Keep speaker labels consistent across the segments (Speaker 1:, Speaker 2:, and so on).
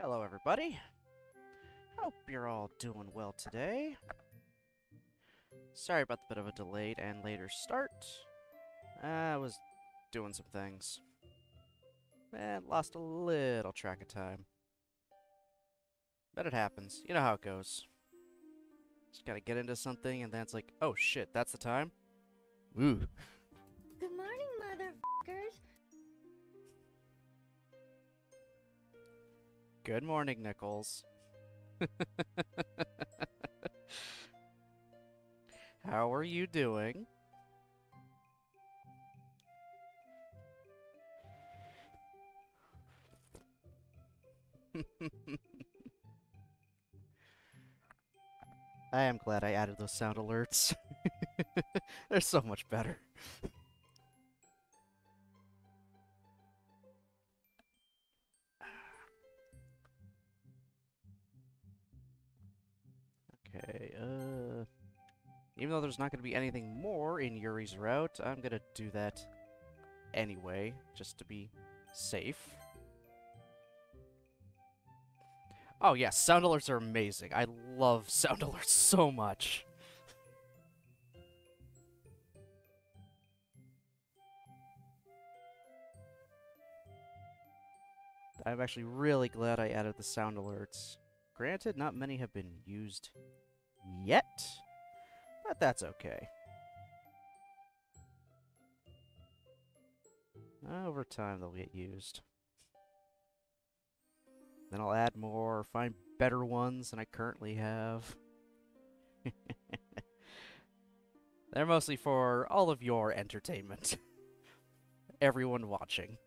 Speaker 1: Hello, everybody. Hope you're all doing well today. Sorry about the bit of a delayed and later start. I was doing some things and lost a little track of time. But it happens. You know how it goes. Just gotta get into something and then it's like, oh shit, that's the time? Ooh.
Speaker 2: Good morning, motherfuckers.
Speaker 1: Good morning, Nichols. How are you doing? I am glad I added those sound alerts. They're so much better. Okay, even though there's not going to be anything more in Yuri's route, I'm going to do that anyway, just to be safe. Oh yeah, sound alerts are amazing. I love sound alerts so much. I'm actually really glad I added the sound alerts. Granted, not many have been used yet, but that's okay. Over time, they'll get used. Then I'll add more, find better ones than I currently have. They're mostly for all of your entertainment. Everyone watching.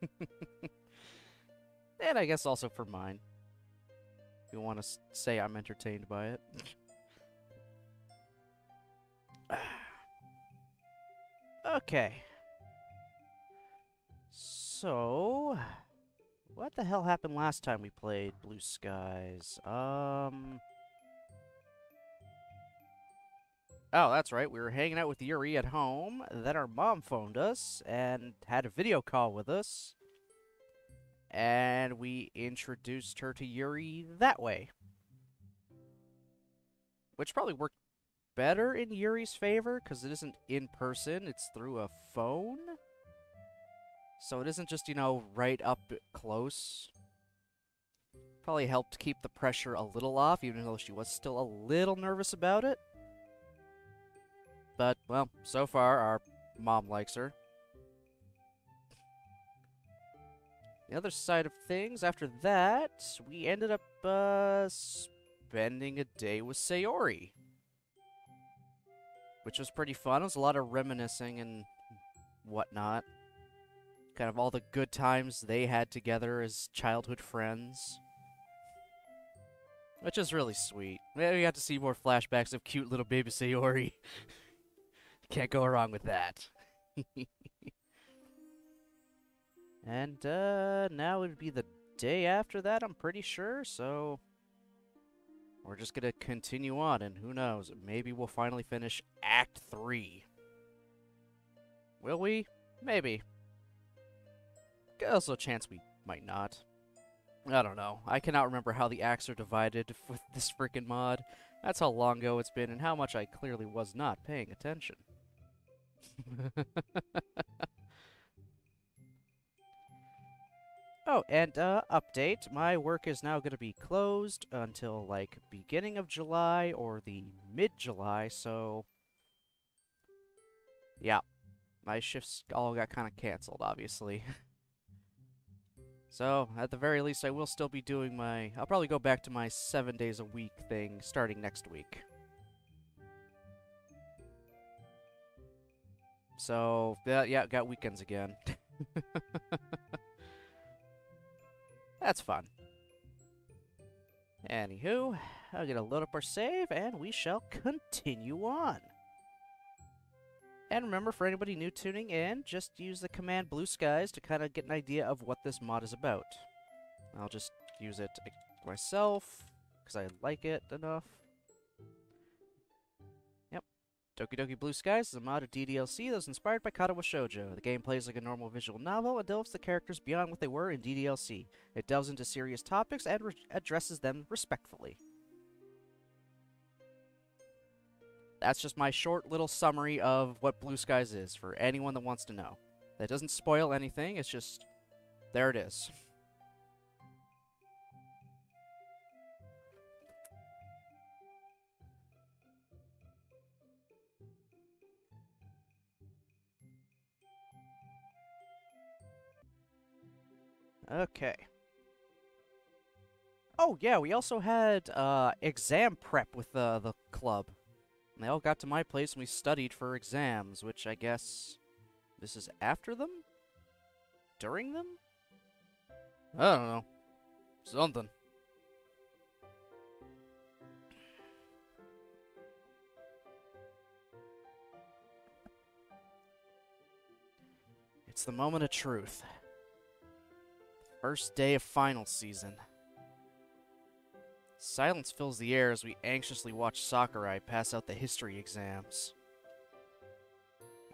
Speaker 1: And I guess also for mine. If you want to say I'm entertained by it. Okay. So, what the hell happened last time we played Blue Skies? Oh, that's right. We were hanging out with Yuri at home. Then our mom phoned us and had a video call with us. And we introduced her to Yuri that way. Which probably worked better in Yuri's favor, because it isn't in person, it's through a phone. So it isn't just, you know, right up close. Probably helped keep the pressure a little off, even though she was still a little nervous about it. But, well, so far, our mom likes her. The other side of things, after that, we ended up, spending a day with Sayori. Which was pretty fun. It was a lot of reminiscing and whatnot. Kind of all the good times they had together as childhood friends. Which is really sweet. We got to see more flashbacks of cute little baby Sayori. Can't go wrong with that. And, now it would be the day after that, I'm pretty sure, so... We're just gonna continue on, and who knows, maybe we'll finally finish Act 3. Will we? Maybe. Also a chance we might not. I don't know. I cannot remember how the acts are divided with this frickin' mod. That's how long ago it's been, and how much I clearly was not paying attention. Oh, and, update. My work is now gonna be closed until, like, beginning of July or the mid-July, so... Yeah. My shifts all got kind of canceled, obviously. So, at the very least, I will still be doing my... I'll probably go back to my 7 days a week thing starting next week. So, yeah, got weekends again. That's fun. Anywho, I'm gonna load up our save, and we shall continue on. And remember, for anybody new tuning in, just use the command Blue Skies to kind of get an idea of what this mod is about. I'll just use it myself, because I like it enough. Yep. Doki Doki Blue Skies is a mod of DDLC that was inspired by Katawa Shoujo. The game plays like a normal visual novel and delves the characters beyond what they were in DDLC. It delves into serious topics and addresses them respectfully. That's just my short little summary of what Blue Skies is for anyone that wants to know. That doesn't spoil anything, it's just, there it is. Okay. Oh, yeah, we also had exam prep with the club. And they all got to my place and we studied for exams, which I guess this is after them? During them? I don't know. Something. It's the moment of truth. First day of final season. Silence fills the air as we anxiously watch Sakurai pass out the history exams.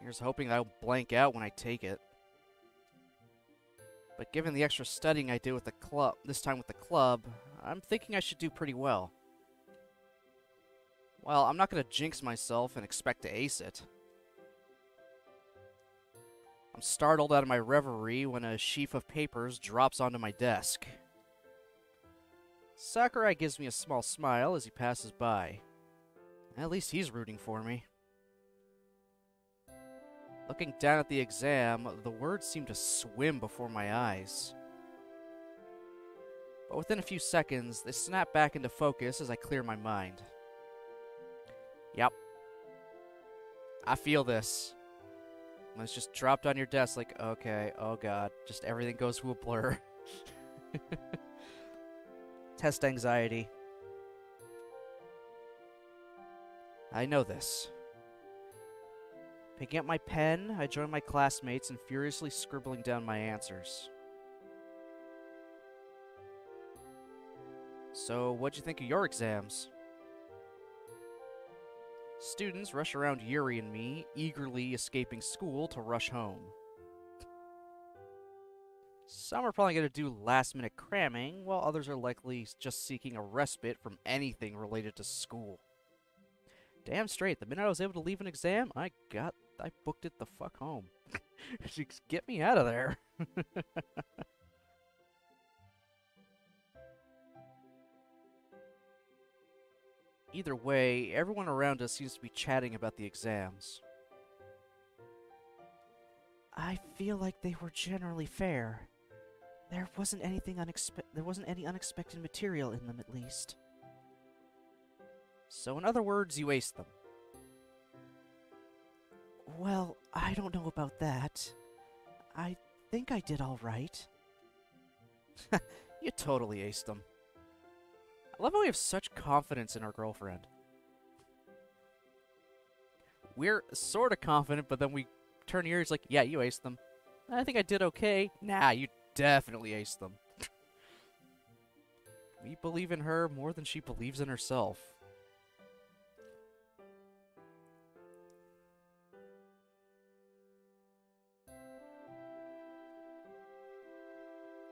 Speaker 1: Here's hoping I'll blank out when I take it. But given the extra studying I did with the club, this time with the club, I'm thinking I should do pretty well. Well, I'm not going to jinx myself and expect to ace it. I'm startled out of my reverie when a sheaf of papers drops onto my desk. Sakurai gives me a small smile as he passes by. At least he's rooting for me. Looking down at the exam, the words seem to swim before my eyes. But within a few seconds, they snap back into focus as I clear my mind. Yep. I feel this. When it's just dropped on your desk like, okay, oh god, just everything goes to a blur. Test anxiety. I know this. Picking up my pen, I join my classmates in furiously scribbling down my answers. So, what'd you think of your exams? Students rush around Yuri and me, eagerly escaping school to rush home. Some are probably going to do last-minute cramming, while others are likely just seeking a respite from anything related to school. Damn straight, the minute I was able to leave an exam, I booked it the fuck home. Just get me out of there. Either way, everyone around us seems to be chatting about the exams. I feel like they were generally fair. There wasn't any unexpected material in them, at least. So in other words, you aced them. Well, I don't know about that. I think I did all right. You totally aced them. I love how we have such confidence in our girlfriend. We're sort of confident, but then we turn here, it's like, yeah, you aced them. I think I did okay. Nah, you definitely aced them. We believe in her more than she believes in herself.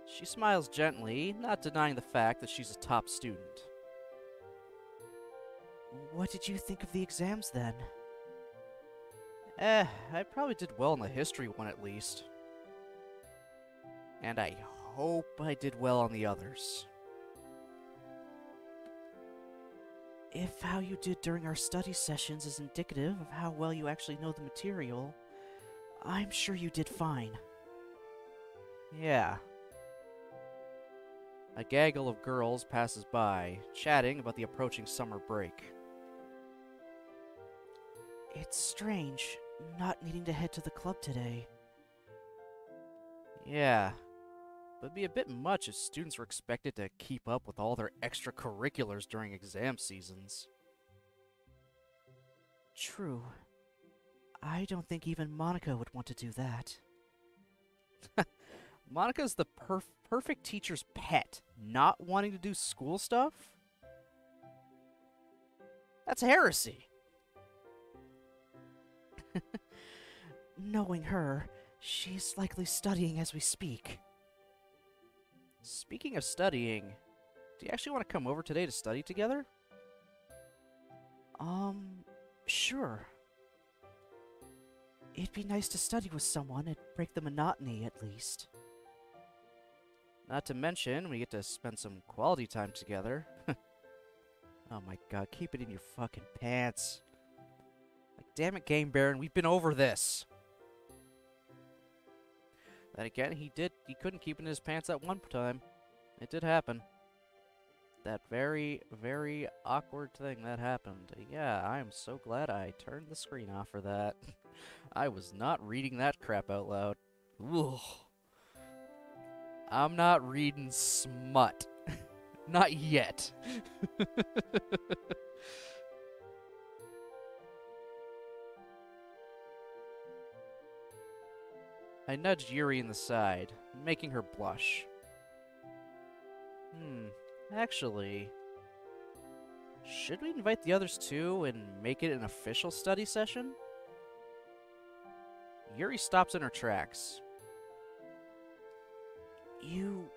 Speaker 1: She smiles gently, not denying the fact that she's a top student. What did you think of the exams, then? I probably did well in the history one at least. And I hope I did well on the others. If how you did during our study sessions is indicative of how well you actually know the material, I'm sure you did fine. Yeah. A gaggle of girls passes by, chatting about the approaching summer break. It's strange, not needing to head to the club today. Yeah, but it'd be a bit much if students were expected to keep up with all their extracurriculars during exam seasons. True. I don't think even Monica would want to do that. Monica's the perfect teacher's pet, not wanting to do school stuff? That's heresy.
Speaker 3: Knowing her, she's likely studying as we speak.
Speaker 1: Speaking of studying, do you actually want to come over today to study together?
Speaker 3: Sure. It'd be nice to study with someone and break the monotony, at least.
Speaker 1: Not to mention, we get to spend some quality time together. Oh my god, keep it in your fucking pants. Like, damn it, Game Baron, we've been over this. Then again, he couldn't keep it in his pants at one time. It did happen. That very, very awkward thing that happened. Yeah, I am so glad I turned the screen off for that. I was not reading that crap out loud. Ugh. I'm not reading smut. Not yet. I nudged Yuri in the side, making her blush. Actually, should we invite the others too and make it an official study session? Yuri stops in her tracks.
Speaker 3: You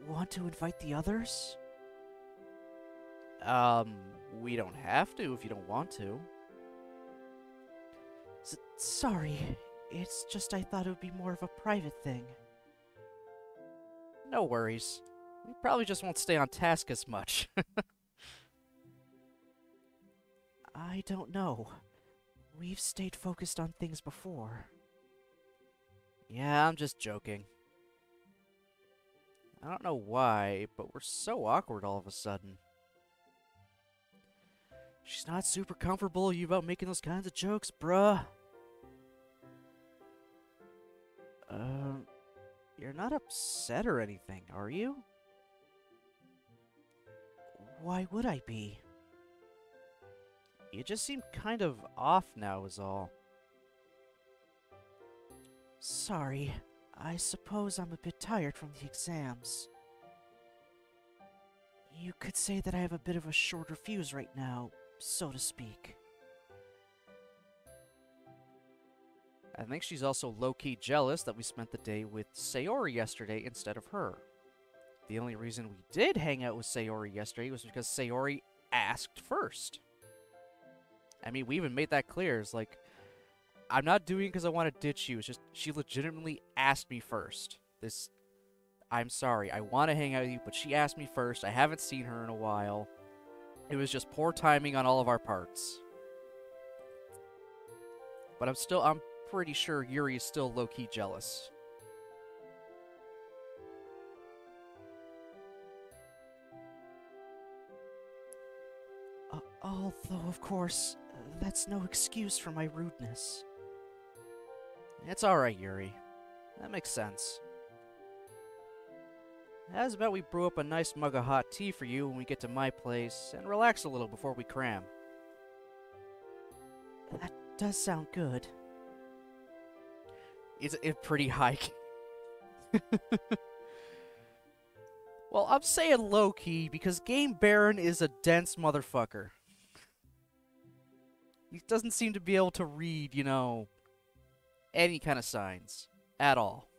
Speaker 3: want to invite the others?
Speaker 1: We don't have to if you don't want to.
Speaker 3: Sorry, it's just I thought it would be more of a private thing.
Speaker 1: No worries. We probably just won't stay on task as much.
Speaker 3: I don't know. We've stayed focused on things before.
Speaker 1: Yeah, I'm just joking. I don't know why, but we're so awkward all of a sudden. She's not super comfortable with you about making those kinds of jokes, bruh. You're not upset or anything, are you?
Speaker 3: Why would I be?
Speaker 1: You just seem kind of off now is all.
Speaker 3: Sorry. I suppose I'm a bit tired from the exams. You could say that I have a bit of a shorter fuse right now, so to speak.
Speaker 1: I think she's also low-key jealous that we spent the day with Sayori yesterday instead of her. The only reason we did hang out with Sayori yesterday was because Sayori asked first. I mean, we even made that clear. It's like, I'm not doing it because I want to ditch you. It's just, she legitimately asked me first. I'm sorry, I want to hang out with you, but she asked me first. I haven't seen her in a while. It was just poor timing on all of our parts. But I'm pretty sure Yuri is still low-key jealous.
Speaker 3: Although, of course, that's no excuse for my rudeness.
Speaker 1: It's alright, Yuri. That makes sense. How's about we brew up a nice mug of hot tea for you when we get to my place, and relax a little before we cram?
Speaker 3: That does sound good.
Speaker 1: It's pretty high. Well, I'm saying low-key because Game Baron is a dense motherfucker. He doesn't seem to be able to read, you know, any kind of signs at all.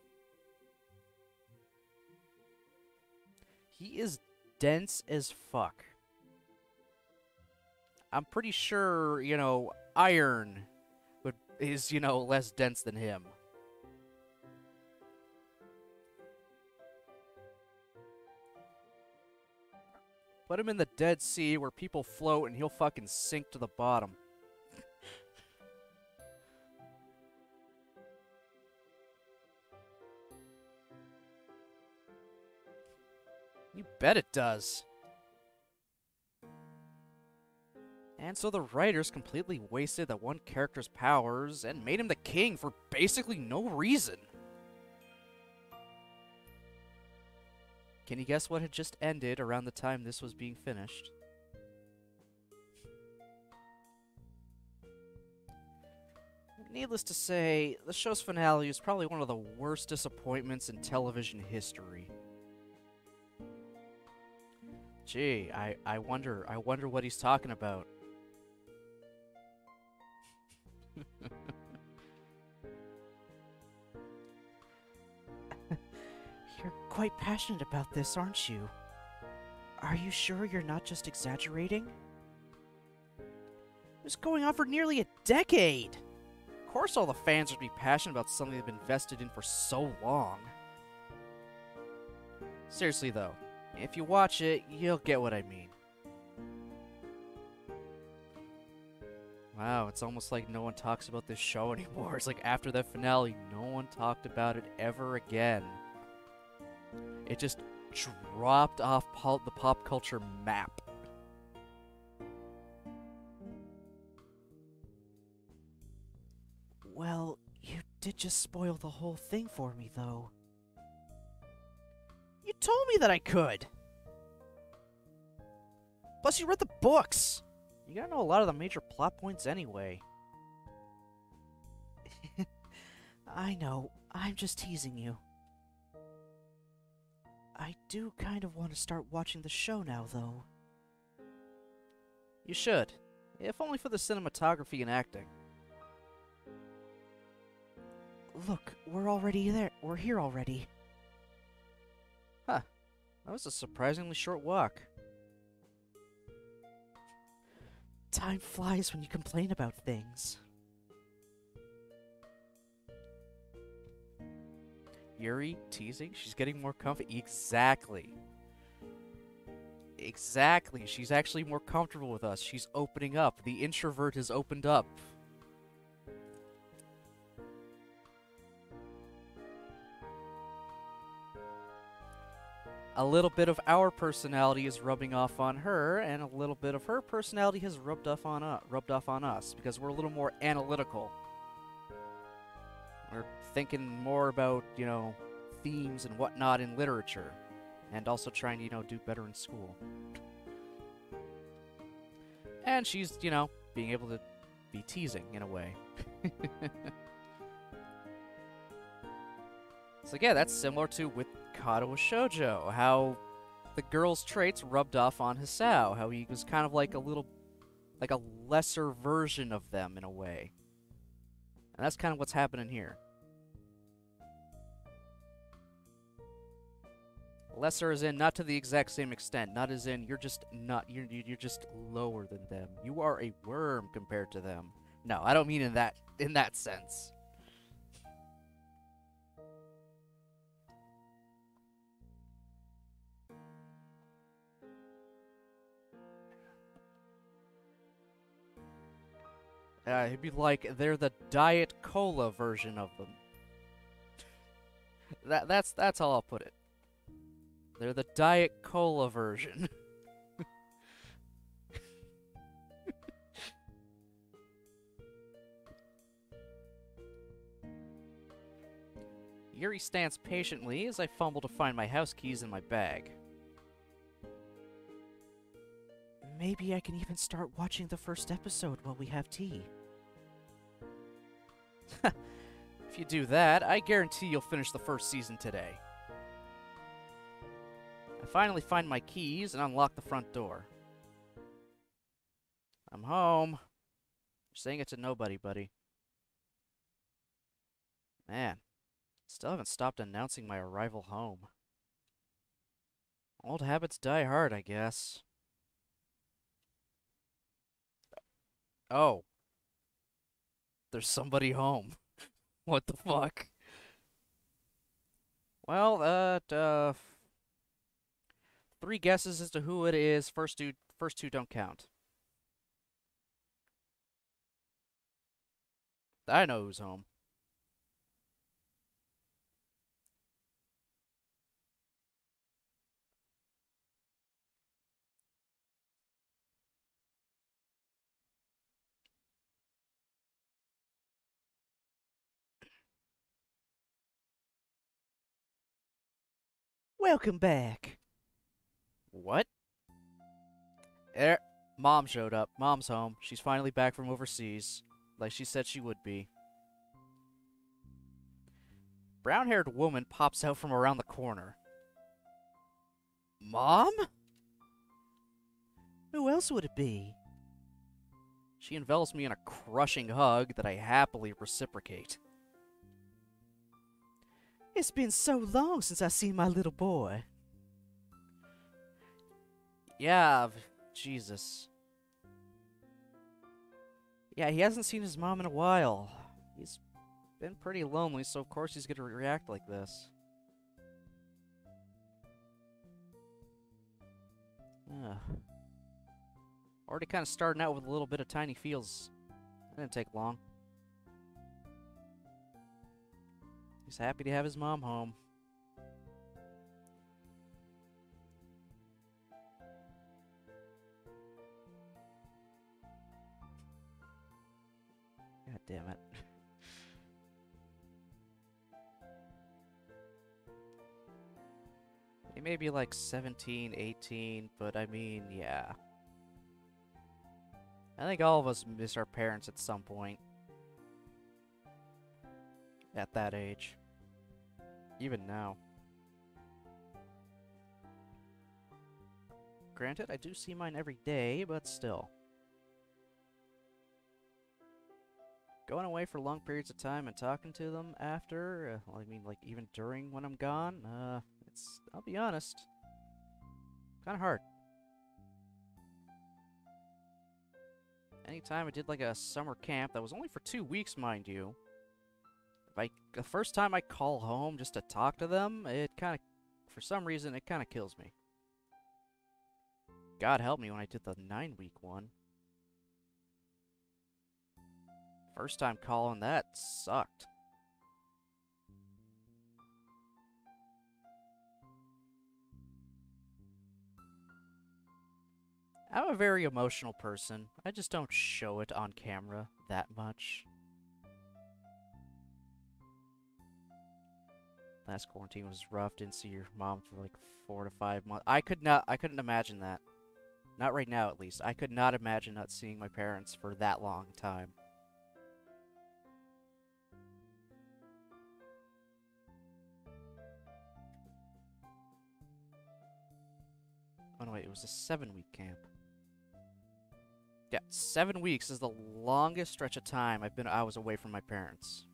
Speaker 1: He is dense as fuck. I'm pretty sure, you know, iron is, you know, less dense than him. Put him in the Dead Sea where people float and he'll fucking sink to the bottom. You bet it does. And so the writers completely wasted that one character's powers and made him the king for basically no reason. Can you guess what had just ended around the time this was being finished? Needless to say, the show's finale is probably one of the worst disappointments in television history. Gee, I wonder what he's talking about.
Speaker 3: quite passionate about this, aren't you? Are you sure you're not just exaggerating?
Speaker 1: It was going on for nearly a decade! Of course all the fans would be passionate about something they've been invested in for so long. Seriously though, if you watch it, you'll get what I mean. Wow, it's almost like no one talks about this show anymore. It's like after the finale, no one talked about it ever again. It just dropped off the pop culture map.
Speaker 3: Well, you did just spoil the whole thing for me, though.
Speaker 1: You told me that I could! Plus, you read the books! You gotta know a lot of the major plot points anyway.
Speaker 3: I know. I'm just teasing you. I do kind of want to start watching the show now, though.
Speaker 1: You should. If only for the cinematography and acting.
Speaker 3: Look, we're already there. We're here already.
Speaker 1: Huh. That was a surprisingly short walk.
Speaker 3: Time flies when you complain about things.
Speaker 1: Yuri teasing? She's getting more comfy. Exactly. Exactly. She's actually more comfortable with us. She's opening up. The introvert has opened up. A little bit of our personality is rubbing off on her, and a little bit of her personality has rubbed off on us because we're a little more analytical. We're thinking more about, you know, themes and whatnot in literature, and also trying to, you know, do better in school. And she's, you know, being able to be teasing in a way. So yeah, that's similar to with Kato Shoujo, how the girl's traits rubbed off on Hisao, how he was kind of like a lesser version of them in a way. And that's kind of what's happening here. Lesser as in not to the exact same extent, not as in you're just lower than them. You are a worm compared to them. No, I don't mean in that sense. It'd be like they're the Diet Cola version of them. That's how I'll put it. They're the Diet Cola version. Yuri stands patiently as I fumble to find my house keys in my bag.
Speaker 3: Maybe I can even start watching the first episode while we have tea.
Speaker 1: If you do that, I guarantee you'll finish the first season today. I finally find my keys and unlock the front door. I'm home. You're saying it to nobody, buddy. Man, still haven't stopped announcing my arrival home. Old habits die hard, I guess. Oh. There's somebody home. What the fuck? Well, 3 guesses as to who it is. First two don't count. I know who's home.
Speaker 3: Welcome back.
Speaker 1: What? Mom showed up. Mom's home. She's finally back from overseas, like she said she would be. Brown-haired woman pops out from around the corner. Mom?
Speaker 3: Who else would it be?
Speaker 1: She envelops me in a crushing hug that I happily reciprocate.
Speaker 3: It's been so long since I seen my little boy.
Speaker 1: Yeah, Jesus. Yeah, he hasn't seen his mom in a while. He's been pretty lonely, so of course he's gonna react like this. Already kind of starting out with a little bit of tiny feels. That didn't take long. He's happy to have his mom home. God damn it. He may be like 17, 18, but I mean, yeah. I think all of us miss our parents at some point. At that age. Even now. Granted, I do see mine every day, but still. Going away for long periods of time and talking to them after, well, I mean, like, even during when I'm gone, it's, I'll be honest, kind of hard. Anytime I did, like, a summer camp, that was only for 2 weeks, mind you. The first time I call home just to talk to them, it kind of, for some reason, it kind of kills me. God help me when I did the 9-week one. First time calling, that sucked. I'm a very emotional person. I just don't show it on camera that much. Last quarantine was rough. Didn't see your mom for like 4 to 5 months. I couldn't imagine that. Not right now, at least. I could not imagine not seeing my parents for that long time. Oh no, wait, it was a 7-week camp. Yeah, 7 weeks is the longest stretch of time I was away from my parents.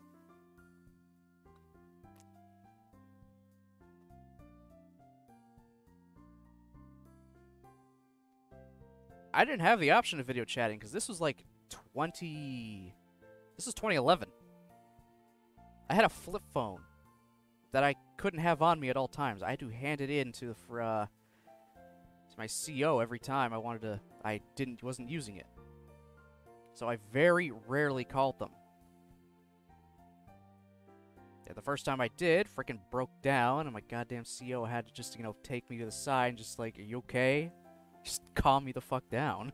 Speaker 1: I didn't have the option of video chatting because this was like this is 2011. I had a flip phone that I couldn't have on me at all times. I had to hand it in to my CO every time I wasn't using it. So I very rarely called them. Yeah, the first time I did, freaking broke down, and my goddamn CO had to just, take me to the side and just like, are you okay? Just calm me the fuck down.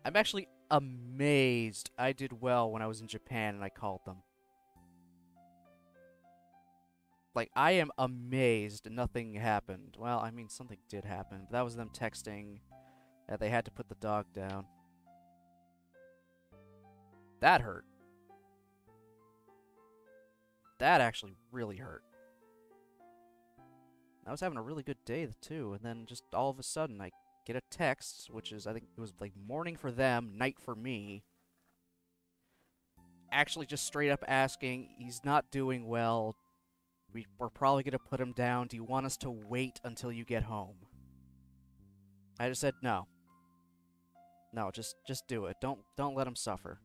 Speaker 1: I'm actually amazed I did well when I was in Japan and I called them. Like, I am amazed nothing happened. Well, I mean, something did happen, but that was them texting that they had to put the dog down. That hurt. That actually really hurt. I was having a really good day, too, and then just all of a sudden I get a text, which is, I think it was like morning for them, night for me. Actually just straight up asking, he's not doing well. We're probably going to put him down. Do you want us to wait until you get home? I just said no. No, just do it. Don't let him suffer.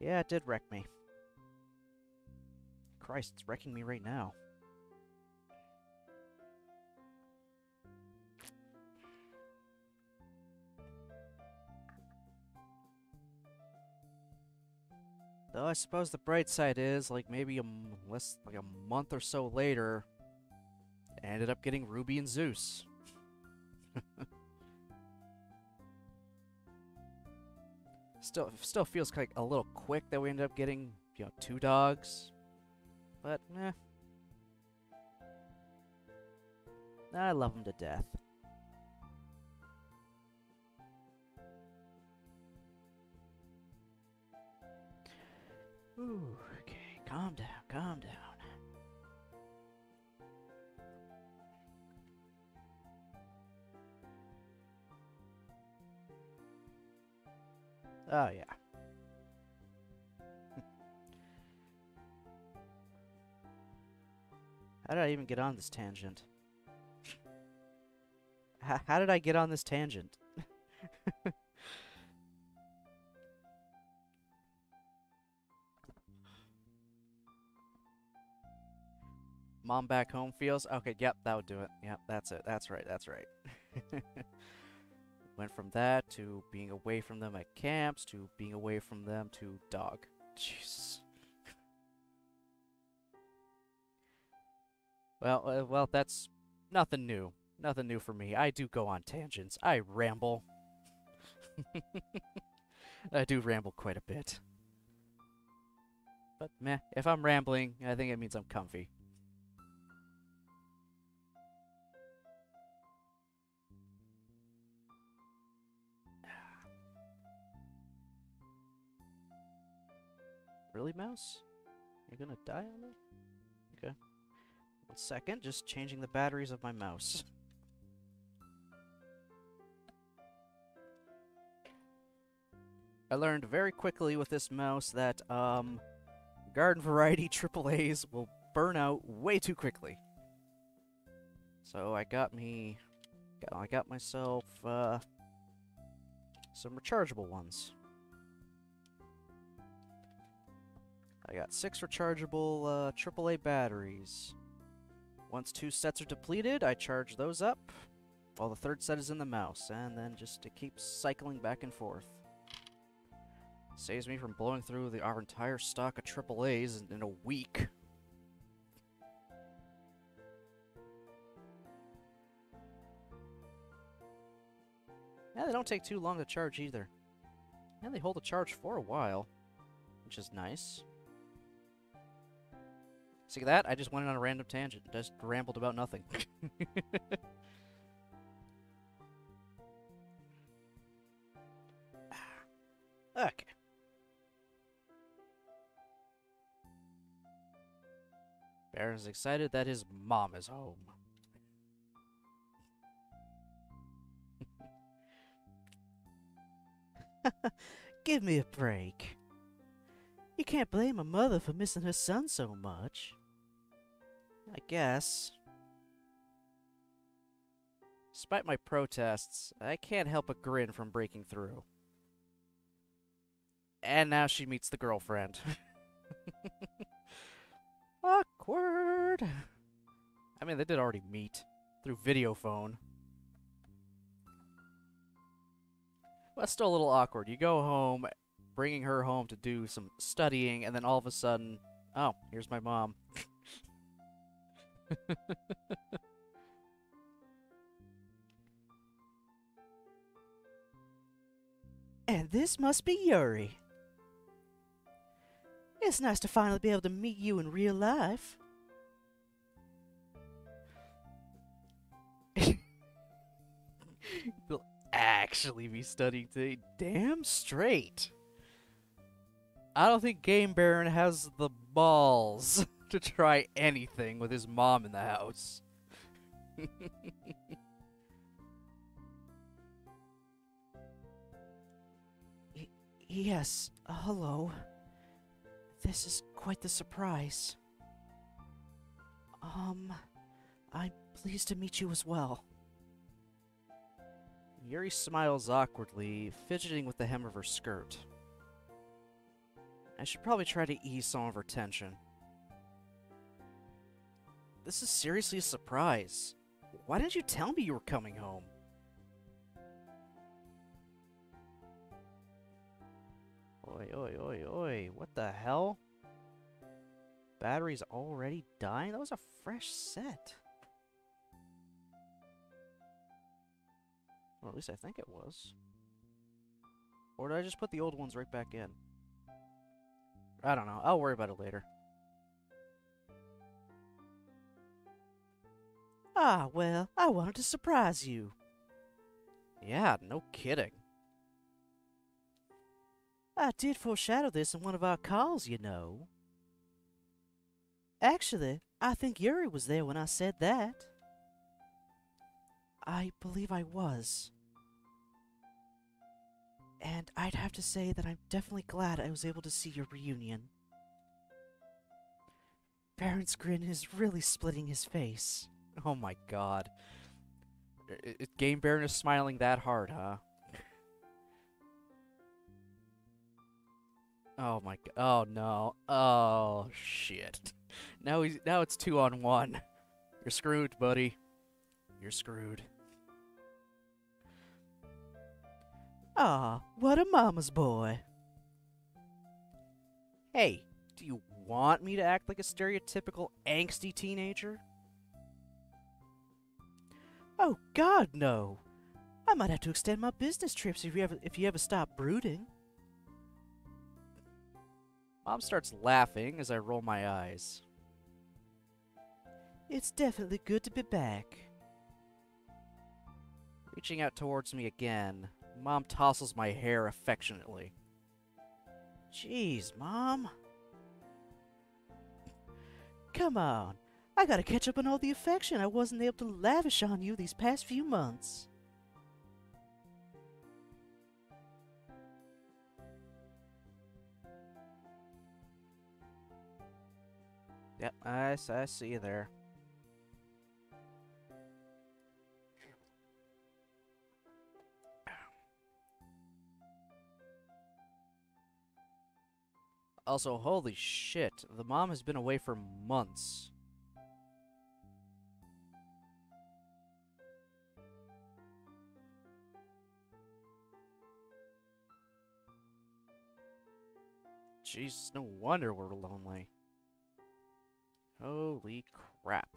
Speaker 1: Yeah, it did wreck me. Christ, it's wrecking me right now. Though I suppose the bright side is, like, maybe a month or so later, I ended up getting Ruby and Zeus. Still feels like a little quick that we ended up getting, 2 dogs. But, I love them to death. Ooh, okay, calm down, calm down. Oh, yeah. How did I even get on this tangent? How did I get on this tangent? Mom back home feels? Okay, yep, that would do it. Yep, that's it. That's right, that's right. Went from that to being away from them at camps to being away from them to dog. Jesus. Well, that's nothing new. Nothing new for me. I do go on tangents. I ramble. I do ramble quite a bit. But meh, if I'm rambling, I think it means I'm comfy. Really, mouse? You're gonna die on me? Okay. 1 second, just changing the batteries of my mouse. I learned very quickly with this mouse that, garden variety AAAs will burn out way too quickly. So I got myself, some rechargeable ones. I got 6 rechargeable, AAA batteries. Once 2 sets are depleted, I charge those up, while the 3rd set is in the mouse, and then just it keeps cycling back and forth. Saves me from blowing through our entire stock of AAAs in a week. Yeah, they don't take too long to charge either. And they hold a charge for a while, which is nice. See that? I just went on a random tangent. Just rambled about nothing. Okay. Baron is excited that his mom is home. Give me a break. You can't blame a mother for missing her son so much. I guess. Despite my protests, I can't help but grin from breaking through. And now she meets the girlfriend. Awkward. I mean, they did already meet through video phone. Well, that's still a little awkward. You go home, bringing her home to do some studying, and then all of a sudden, oh, here's my mom. And this must be Yuri. It's nice to finally be able to meet you in real life. You'll actually be studying today? Damn straight. I don't think Game Baron has the balls to try anything with his mom in the house. Yes, hello. This is quite the surprise. I'm pleased to meet you as well. Yuri smiles awkwardly, fidgeting with the hem of her skirt. I should probably try to ease some of her tension. This is seriously a surprise. Why didn't you tell me you were coming home? Oi, oi, oi, oi. What the hell? Battery's already dying? That was a fresh set. Well, at least I think it was. Or did I just put the old ones right back in? I don't know. I'll worry about it later. Ah, well, I wanted to surprise you. Yeah, no kidding. I did foreshadow this in one of our calls, you know. Actually, I think Yuri was there when I said that. I believe I was.
Speaker 3: And I'd have to say that I'm definitely glad I was able to see your reunion. Baron's grin is really splitting his face.
Speaker 1: Oh my god. Game Baron is smiling that hard, huh? Oh my god. Oh no. Oh shit. Now it's 2-on-1. You're screwed, buddy. You're screwed.
Speaker 3: Ah, what a mama's boy.
Speaker 1: Hey, do you want me to act like a stereotypical angsty teenager?
Speaker 3: Oh God, no. I might have to extend my business trips if you ever stop brooding.
Speaker 1: Mom starts laughing as I roll my eyes.
Speaker 3: It's definitely good to be back.
Speaker 1: Reaching out towards me again, Mom tousles my hair affectionately.
Speaker 3: Jeez, Mom. Come on. I gotta catch up on all the affection I wasn't able to lavish on you these past few months.
Speaker 1: Yep, I see you there. Also, holy shit, the mom has been away for months. Jeez, no wonder we're lonely. Holy crap.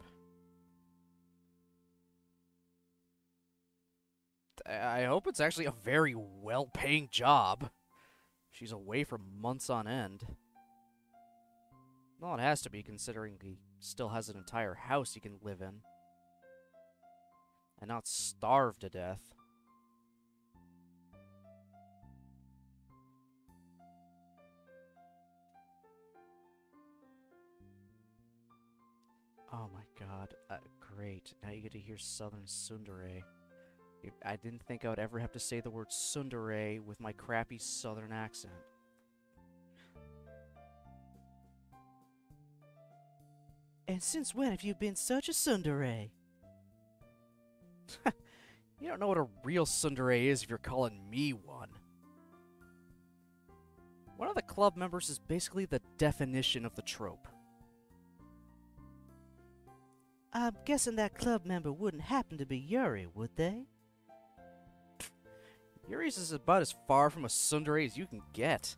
Speaker 1: I hope it's actually a very well-paying job. She's away for months on end. Well, it has to be, considering he still has an entire house he can live in. And not starve to death. Oh my god. Great. Now you get to hear Southern Tsundere. I didn't think I would ever have to say the word tsundere with my crappy Southern accent.
Speaker 3: And since when have you been such a tsundere?
Speaker 1: You don't know what a real tsundere is if you're calling me one. One of the club members is basically the definition of the trope.
Speaker 3: I'm guessing that club member wouldn't happen to be Yuri, would they?
Speaker 1: Yuri's is about as far from a tsundere as you can get.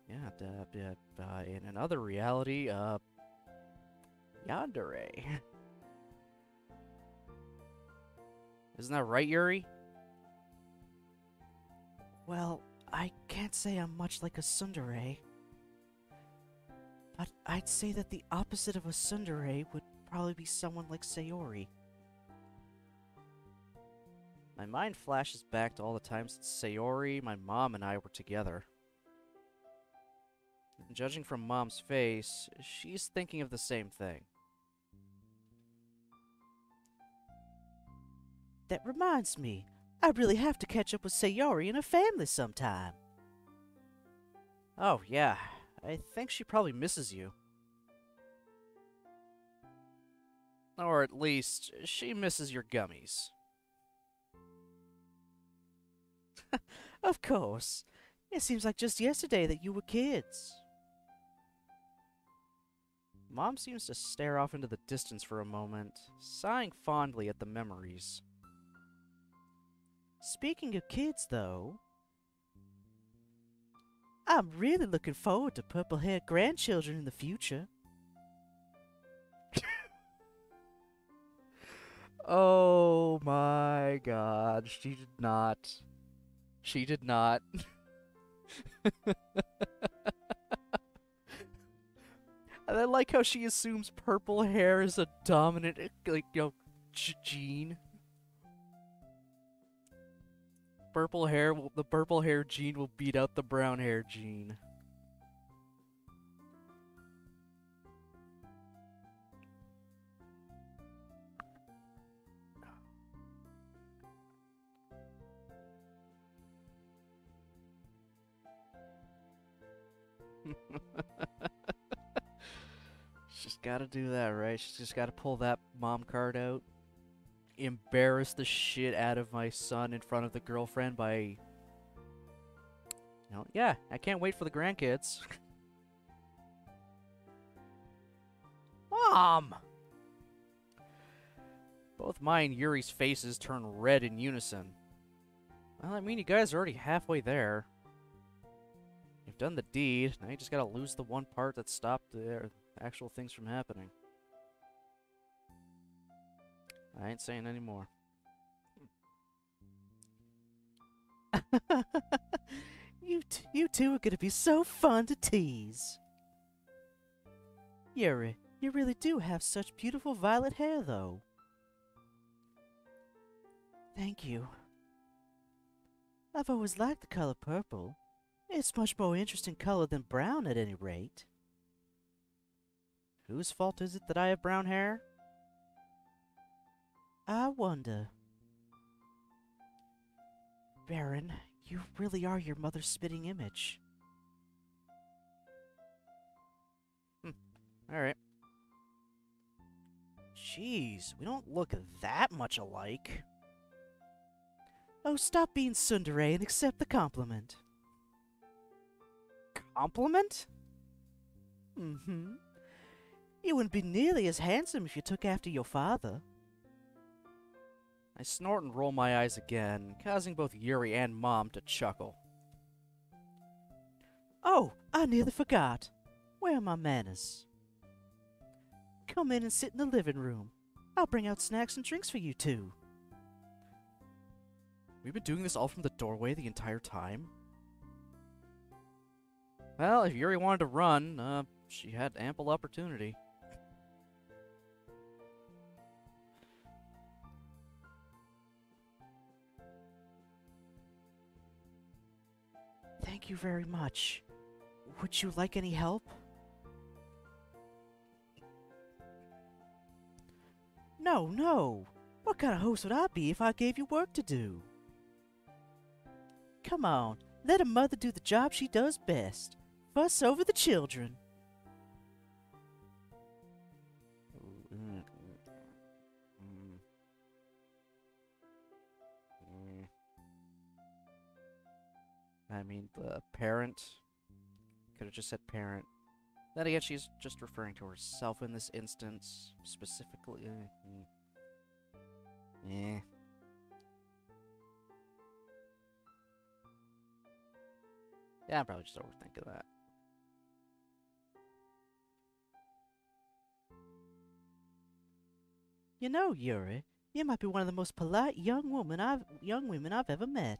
Speaker 1: Yeah, in another reality, yandere. Isn't that right, Yuri?
Speaker 3: Well, I can't say I'm much like a tsundere. But I'd say that the opposite of a tsundere would probably be someone like Sayori.
Speaker 1: My mind flashes back to all the times that Sayori, my mom, and I were together. And judging from Mom's face, she's thinking of the same thing.
Speaker 3: That reminds me, I really have to catch up with Sayori and her family sometime.
Speaker 1: Oh, yeah. I think she probably misses you. Or at least, she misses your gummies.
Speaker 3: Of course. It seems like just yesterday that you were kids.
Speaker 1: Mom seems to stare off into the distance for a moment, sighing fondly at the memories.
Speaker 3: Speaking of kids, though, I'm really looking forward to purple-haired grandchildren in the future.
Speaker 1: Oh my god, she did not. She did not. And I like how she assumes purple hair is a dominant, gene. The purple hair gene will beat out the brown hair gene. She's gotta do that, right? She's just gotta pull that mom card out. Embarrass the shit out of my son in front of the girlfriend by... yeah, I can't wait for the grandkids. Mom! Both mine and Yuri's faces turn red in unison. Well, I mean, you guys are already halfway there. You've done the deed, now you just gotta lose the one part that stopped the actual things from happening. I ain't saying any more.
Speaker 3: You two are gonna be so fun to tease. Yuri, you really do have such beautiful violet hair, though. Thank you. I've always liked the color purple. It's much more interesting color than brown, at any rate.
Speaker 1: Whose fault is it that I have brown hair?
Speaker 3: I wonder. Baron, you really are your mother's spitting image.
Speaker 1: Alright. Jeez, we don't look that much alike.
Speaker 3: Oh, stop being tsundere and accept the compliment.
Speaker 1: Compliment?
Speaker 3: Mm-hmm. You wouldn't be nearly as handsome if you took after your father.
Speaker 1: I snort and roll my eyes again, causing both Yuri and Mom to chuckle.
Speaker 3: Oh, I nearly forgot. Where are my manners? Come in and sit in the living room. I'll bring out snacks and drinks for you two.
Speaker 1: We've been doing this all from the doorway the entire time? Well, if Yuri wanted to run, she had ample opportunity.
Speaker 3: Thank you very much. Would you like any help? No. What kind of host would I be if I gave you work to do? Come on, let a mother do the job she does best. Fuss over the children.
Speaker 1: I mean, the parent. Could have just said parent. Then again, she's just referring to herself in this instance, specifically. Yeah. Yeah, I'm probably just overthinking that.
Speaker 3: You know, Yuri, you might be one of the most polite young women I've ever met.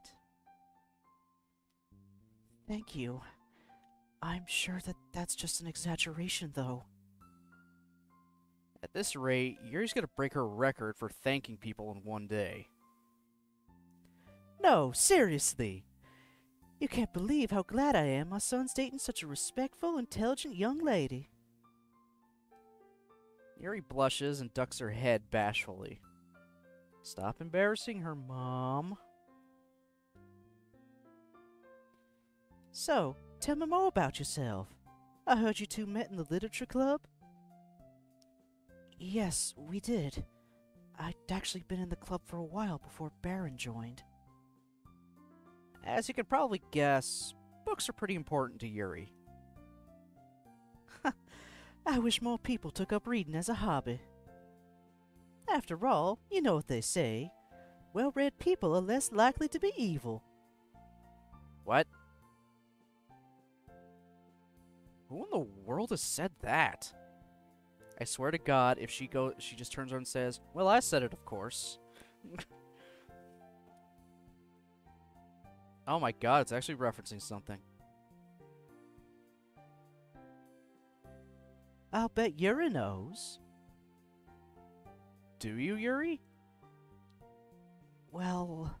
Speaker 3: Thank you. I'm sure that's just an exaggeration, though.
Speaker 1: At this rate, Yuri's gonna break her record for thanking people in one day.
Speaker 3: No, seriously. You can't believe how glad I am my son's dating such a respectful, intelligent young lady.
Speaker 1: Yuri blushes and ducks her head bashfully. Stop embarrassing her, Mom.
Speaker 3: So, tell me more about yourself. I heard you two met in the literature club? Yes, we did. I'd actually been in the club for a while before Baron joined.
Speaker 1: As you can probably guess, books are pretty important to Yuri.
Speaker 3: I wish more people took up reading as a hobby. After all, you know what they say. Well-read people are less likely to be evil.
Speaker 1: What? Who in the world has said that? I swear to God, if she just turns around and says, "Well, I said it, of course." Oh my God, it's actually referencing something.
Speaker 3: I'll bet Yuri knows.
Speaker 1: Do you, Yuri?
Speaker 3: Well,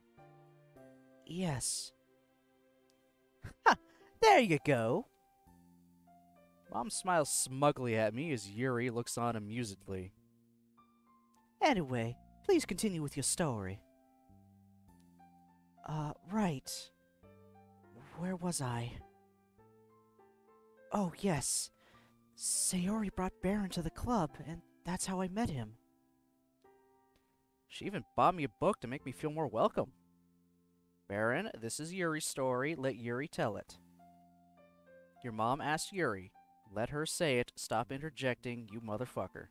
Speaker 3: yes. Ha! There you go.
Speaker 1: Mom smiles smugly at me as Yuri looks on amusedly.
Speaker 3: Anyway, please continue with your story. Right. Where was I? Oh, yes. Sayori brought Baron to the club, and that's how I met him.
Speaker 1: She even bought me a book to make me feel more welcome. Baron, this is Yuri's story. Let Yuri tell it. Your mom asked Yuri. Let her say it. Stop interjecting, you motherfucker.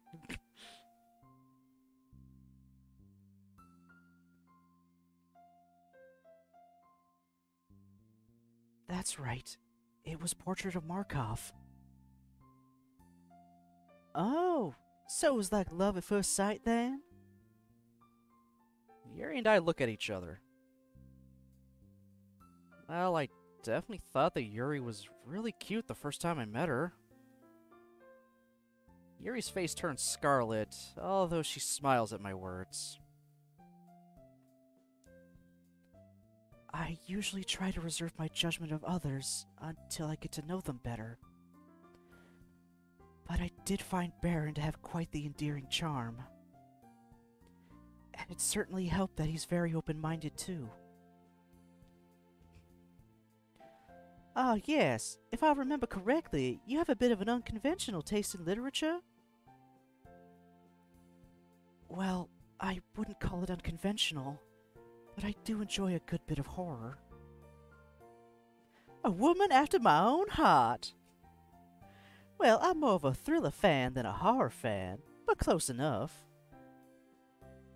Speaker 3: That's right. It was Portrait of Markov. Oh, so it was like love at first sight then?
Speaker 1: Yuri and I look at each other. Well, I definitely thought that Yuri was really cute the first time I met her. Yuri's face turns scarlet, although she smiles at my words.
Speaker 3: I usually try to reserve my judgment of others until I get to know them better. But I did find Baron to have quite the endearing charm. And it certainly helped that he's very open-minded too. Ah, yes. If I remember correctly, you have a bit of an unconventional taste in literature? Well, I wouldn't call it unconventional, but I do enjoy a good bit of horror. A woman after my own heart! Well, I'm more of a thriller fan than a horror fan, but close enough.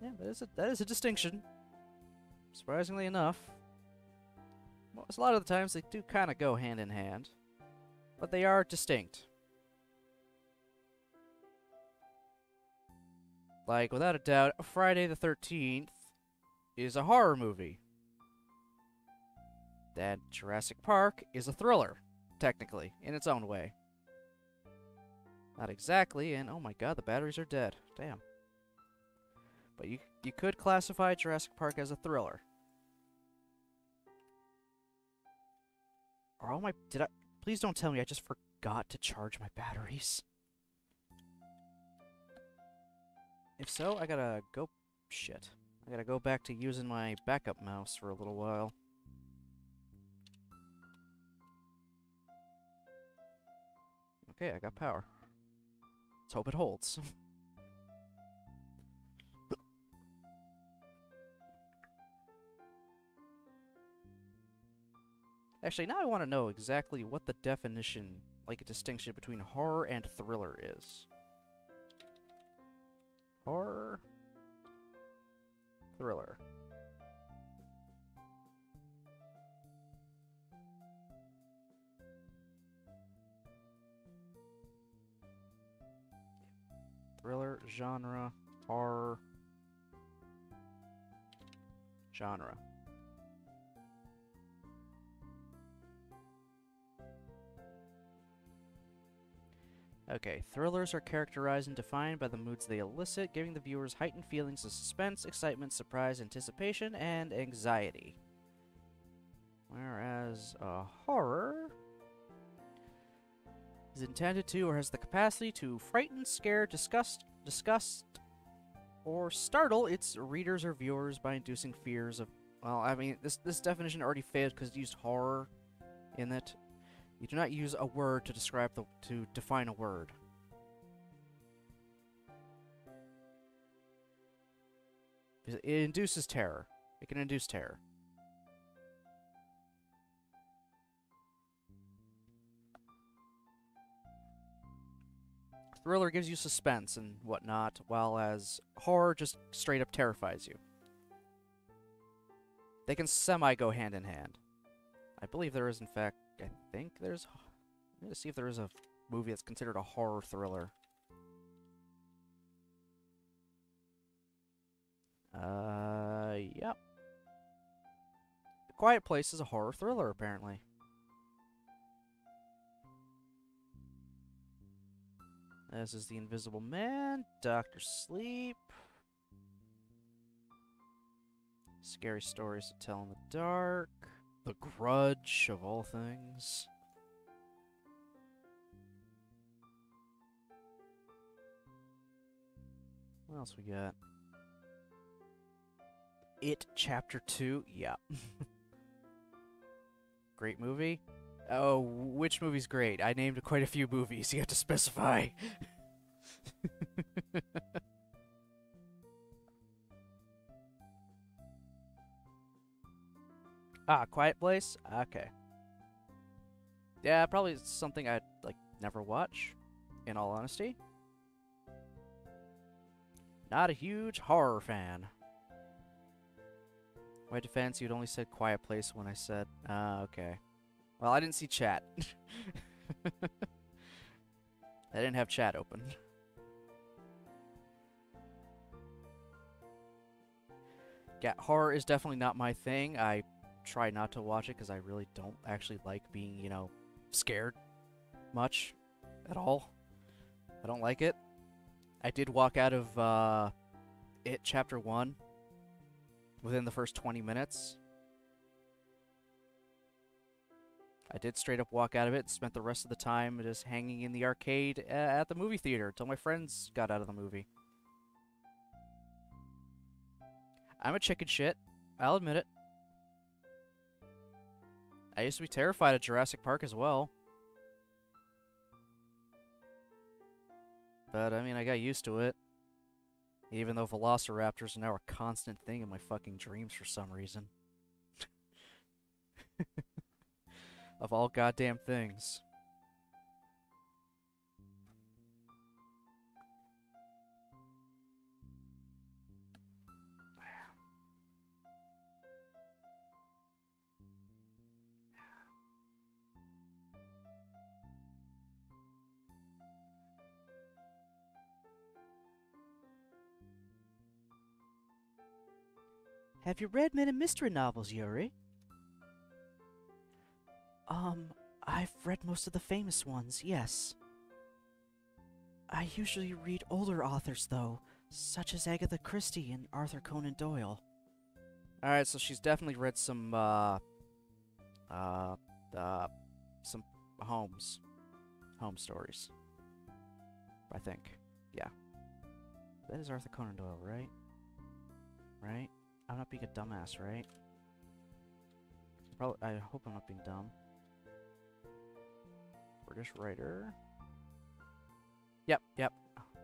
Speaker 1: Yeah, that is a distinction. Surprisingly enough. Most, a lot of the times they do kind of go hand in hand, but they are distinct. Like, without a doubt, Friday the 13th is a horror movie. That Jurassic Park is a thriller, technically, in its own way. Not exactly, and oh my god, the batteries are dead. Damn. But you could classify Jurassic Park as a thriller. Or all my... Please don't tell me I just forgot to charge my batteries. If so, I gotta go... Shit. I gotta go back to using my backup mouse for a little while. Okay, I got power. Let's hope it holds. Actually, now I want to know exactly what the definition, like a distinction between horror and thriller is. Horror... Thriller. Thriller, genre, horror, genre. Okay, thrillers are characterized and defined by the moods they elicit, giving the viewers heightened feelings of suspense, excitement, surprise, anticipation, and anxiety. Whereas a horror is intended to or has the capacity to frighten, scare, disgust, or startle its readers or viewers by inducing fears of... Well, I mean, this definition already failed because it used horror in it. You do not use a word to to define a word. It induces terror. It can induce terror. Thriller gives you suspense and whatnot, while as horror just straight up terrifies you. They can semi-go hand in hand. I believe there is, in fact, I think there's... Let me see if there is a movie that's considered a horror thriller. Yep. The Quiet Place is a horror thriller, apparently. This is The Invisible Man, Dr. Sleep. Scary Stories to Tell in the Dark. The Grudge, of all things. What else we got? It Chapter 2, yeah. Great movie. Oh, which movie's great? I named quite a few movies. You have to specify. Ah, Quiet Place? Okay. Yeah, probably something I'd, like, never watch, in all honesty. Not a huge horror fan. My defense, you'd only said Quiet Place when I said, okay. Well, I didn't see chat. I didn't have chat open. Yeah, horror is definitely not my thing. I try not to watch it because I really don't actually like being, you know, scared much at all. I don't like it. I did walk out of It Chapter 1 within the first 20 minutes. I did straight up walk out of it and spent the rest of the time just hanging in the arcade at the movie theater until my friends got out of the movie. I'm a chicken shit. I'll admit it. I used to be terrified of Jurassic Park as well. But, I mean, I got used to it. Even though velociraptors are now a constant thing in my fucking dreams for some reason. Of all goddamn things.
Speaker 3: Have you read many mystery novels, Yuri? I've read most of the famous ones, yes. I usually read older authors, though, such as Agatha Christie and Arthur Conan Doyle.
Speaker 1: Alright, so she's definitely read some home stories. I think. Yeah. That is Arthur Conan Doyle, right? Right? I'm not being a dumbass, right? Probably, I hope I'm not being dumb. British writer. Yep.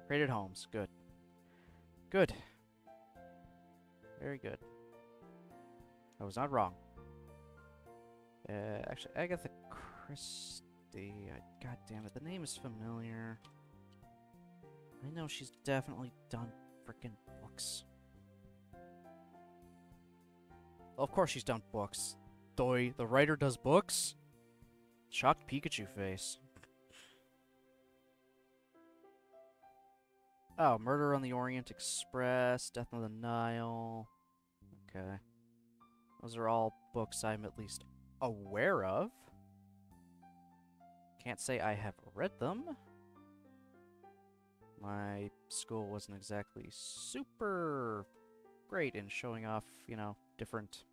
Speaker 1: Rated Holmes. Good. Good. Very good. I was not wrong. Actually, Agatha Christie. God damn it, the name is familiar. I know she's definitely done frickin' books. Of course she's done books. Doi, the writer does books? Shocked Pikachu face. Oh, Murder on the Orient Express, Death on the Nile. Okay. Those are all books I'm at least aware of. Can't say I have read them. My school wasn't exactly super great in showing off, you know, different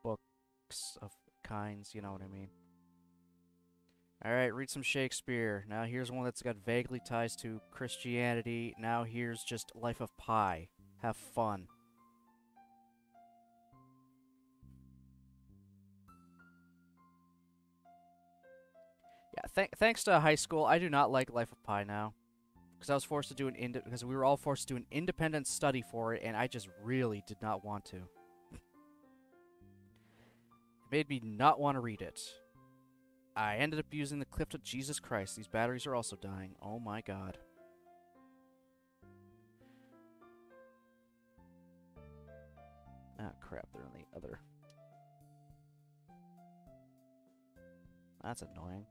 Speaker 1: books of kinds, you know what I mean. Alright, read some Shakespeare. Now here's one that's got vaguely ties to Christianity. Now here's just Life of Pi. Have fun. Yeah, thanks to high school, I do not like Life of Pi now. Because I was forced to do because we were all forced to do an independent study for it, and I just really did not want to. It made me not want to read it. I ended up using the clip of Jesus Christ. These batteries are also dying. Oh my god. Ah, crap. They're in the other. That's annoying.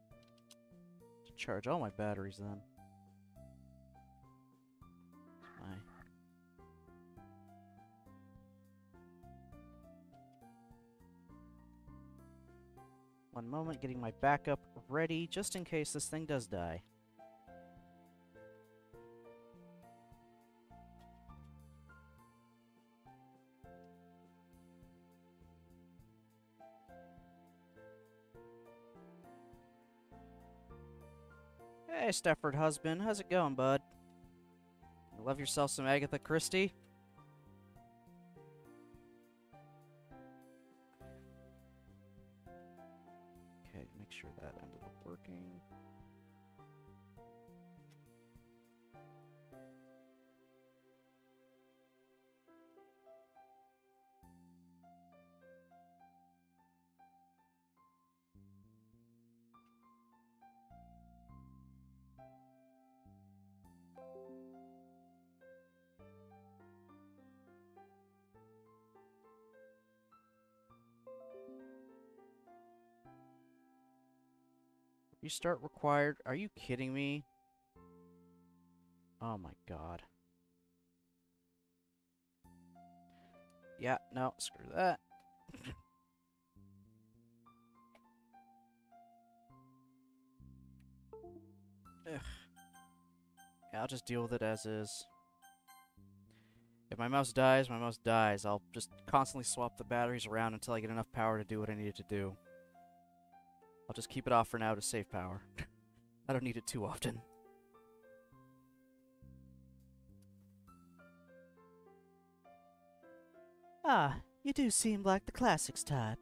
Speaker 1: To charge all my batteries then. One moment, getting my backup ready, just in case this thing does die. Hey, Stefford husband, how's it going, bud? You love yourself some Agatha Christie? Okay, make Restart required. Are you kidding me? Oh my god. Yeah, no, screw that. Ugh. Yeah, I'll just deal with it as is. If my mouse dies, my mouse dies. I'll just constantly swap the batteries around until I get enough power to do what I need it to do. I'll just keep it off for now to save power. I don't need it too often.
Speaker 3: Ah, you do seem like the classics type.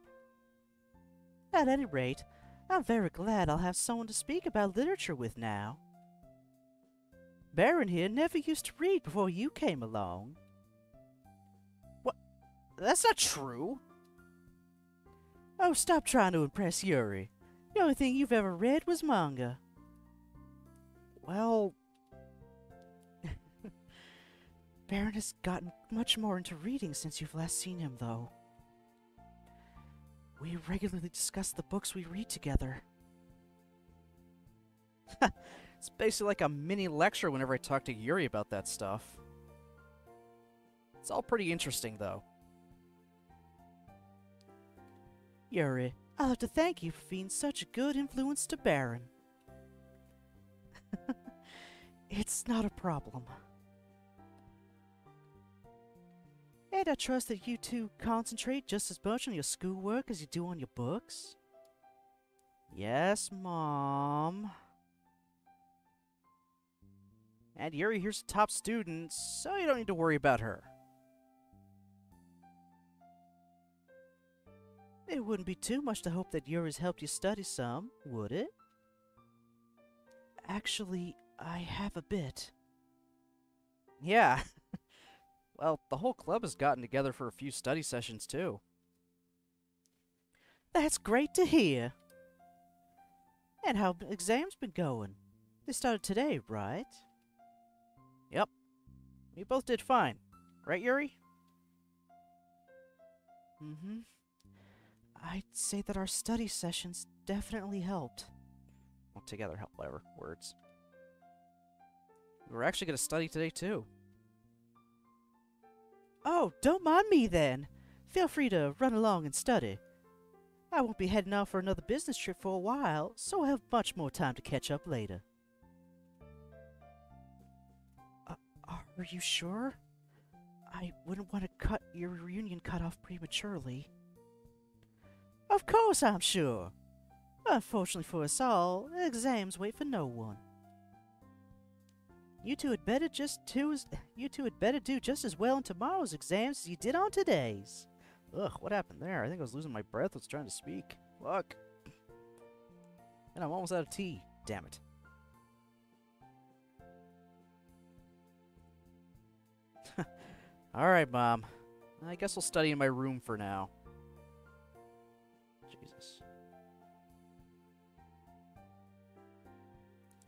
Speaker 3: At any rate, I'm very glad I'll have someone to speak about literature with now. Baron here never used to read before you came along.
Speaker 1: What? That's not true!
Speaker 3: Oh, stop trying to impress Yuri. The only thing you've ever read was manga.
Speaker 1: Well...
Speaker 3: Baron has gotten much more into reading since you've last seen him, though. We regularly discuss the books we read together.
Speaker 1: It's basically like a mini lecture whenever I talk to Yuri about that stuff. It's all pretty interesting, though.
Speaker 3: Yuri, I'll have to thank you for being such a good influence to Baron. It's not a problem. And I trust that you two concentrate just as much on your schoolwork as you do on your books.
Speaker 1: Yes, Mom. And Yuri here's a top student, so you don't need to worry about her.
Speaker 3: It wouldn't be too much to hope that Yuri's helped you study some, would it? Actually, I have a bit.
Speaker 1: Yeah. Well, the whole club has gotten together for a few study sessions, too.
Speaker 3: That's great to hear. And how exams been going? They started today, right?
Speaker 1: Yep. We both did fine. Right, Yuri?
Speaker 3: Mm-hmm. I'd say that our study sessions definitely helped.
Speaker 1: Well, together help, whatever. Words. We're actually going to study today, too.
Speaker 3: Oh, don't mind me then. Feel free to run along and study. I won't be heading off for another business trip for a while, so I'll have much more time to catch up later. Are you sure? I wouldn't want to cut your reunion cut off prematurely. Of course I'm sure. Unfortunately for us all, exams wait for no one. You two had better do just as well on tomorrow's exams as you did on today's.
Speaker 1: Ugh, what happened there? I think I was losing my breath. I was trying to speak. Look. And I'm almost out of tea. Damn it. Alright, Mom. I guess I'll study in my room for now. Jesus.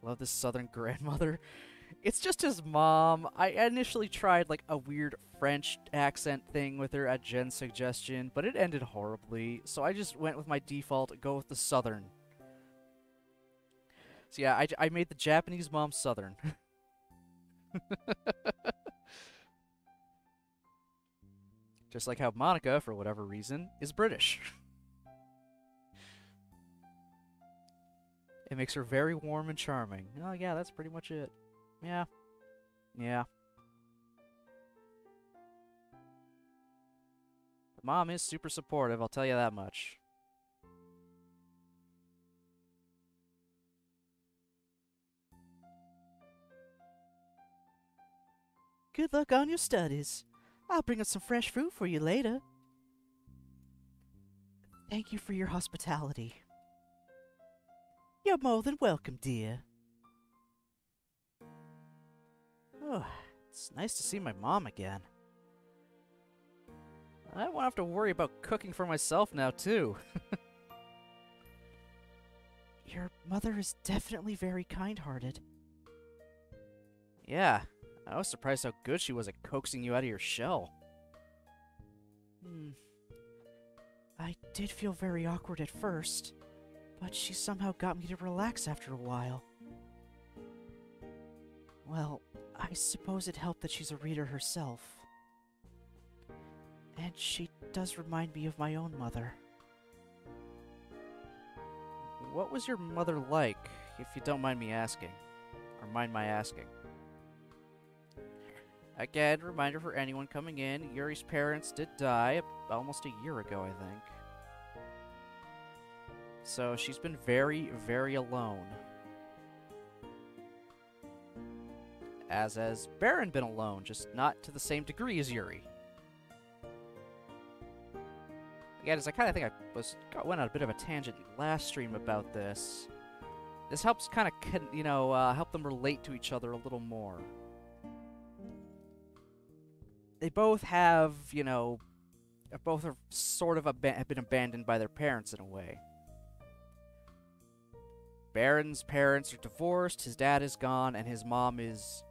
Speaker 1: Love this southern grandmother. It's just his mom. I initially tried like a weird French accent thing with her at Jen's suggestion, but it ended horribly, so I just went with my default, go with the southern. So yeah, I made the Japanese mom southern. Just like how Monica, for whatever reason, is British. It makes her very warm and charming. Oh yeah, that's pretty much it. Yeah. Yeah. The mom is super supportive, I'll tell you that much.
Speaker 3: Good luck on your studies. I'll bring up some fresh fruit for you later. Thank you for your hospitality. You're more than welcome, dear.
Speaker 1: Oh, it's nice to see my mom again. I won't have to worry about cooking for myself now, too.
Speaker 3: Your mother is definitely very kind-hearted.
Speaker 1: Yeah, I was surprised how good she was at coaxing you out of your shell.
Speaker 3: I did feel very awkward at first, but she somehow got me to relax after a while. Well, I suppose it helped that she's a reader herself. And she does remind me of my own mother.
Speaker 1: What was your mother like, if you don't mind me asking? Or mind my asking? Again, reminder for anyone coming in, Yuri's parents did die almost a year ago, I think. So she's been very, very alone. As has Baron been alone, just not to the same degree as Yuri. Again, as I kind of think I went on a bit of a tangent last stream about this. This helps kind of, help them relate to each other a little more. They both have, both are sort of have been abandoned by their parents in a way. Baron's parents are divorced, his dad is gone, and his mom is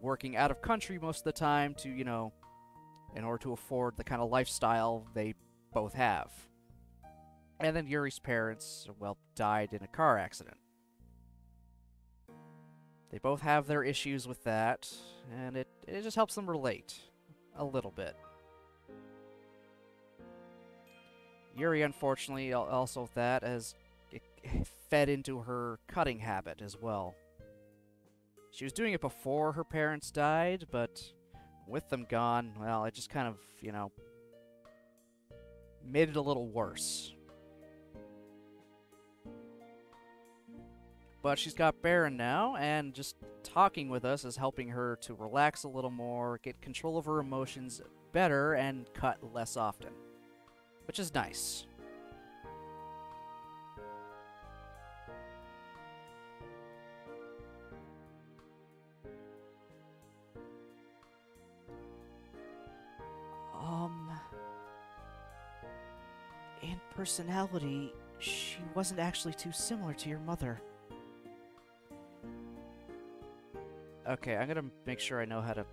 Speaker 1: working out of country most of the time to, in order to afford the kind of lifestyle they both have. And then Yuri's parents, well, died in a car accident. They both have their issues with that, and it just helps them relate a little bit. Yuri, unfortunately, also with that, has fed into her cutting habit as well. She was doing it before her parents died, but with them gone, well, it just kind of, made it a little worse. But she's got Baron now, and just talking with us is helping her to relax a little more, get control of her emotions better, and cut less often. Which is nice.
Speaker 3: In personality, she wasn't actually too similar to your mother.
Speaker 1: Okay, I'm gonna make sure I know how to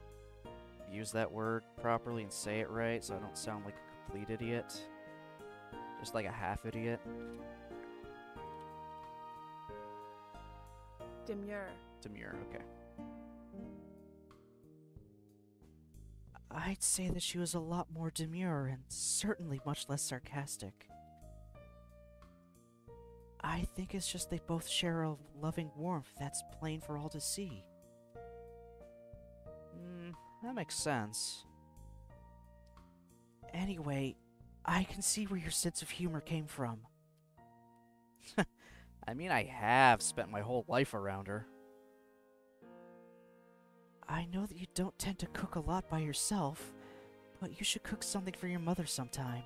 Speaker 1: use that word properly and say it right so I don't sound like a complete idiot. Just like a half idiot.
Speaker 4: Demure.
Speaker 1: Demure, okay.
Speaker 3: I'd say that she was a lot more demure and certainly much less sarcastic. I think it's just they both share a loving warmth that's plain for all to see.
Speaker 1: That makes sense.
Speaker 3: Anyway, I can see where your sense of humor came from.
Speaker 1: I mean, I have spent my whole life around her.
Speaker 3: I know that you don't tend to cook a lot by yourself, but you should cook something for your mother sometime.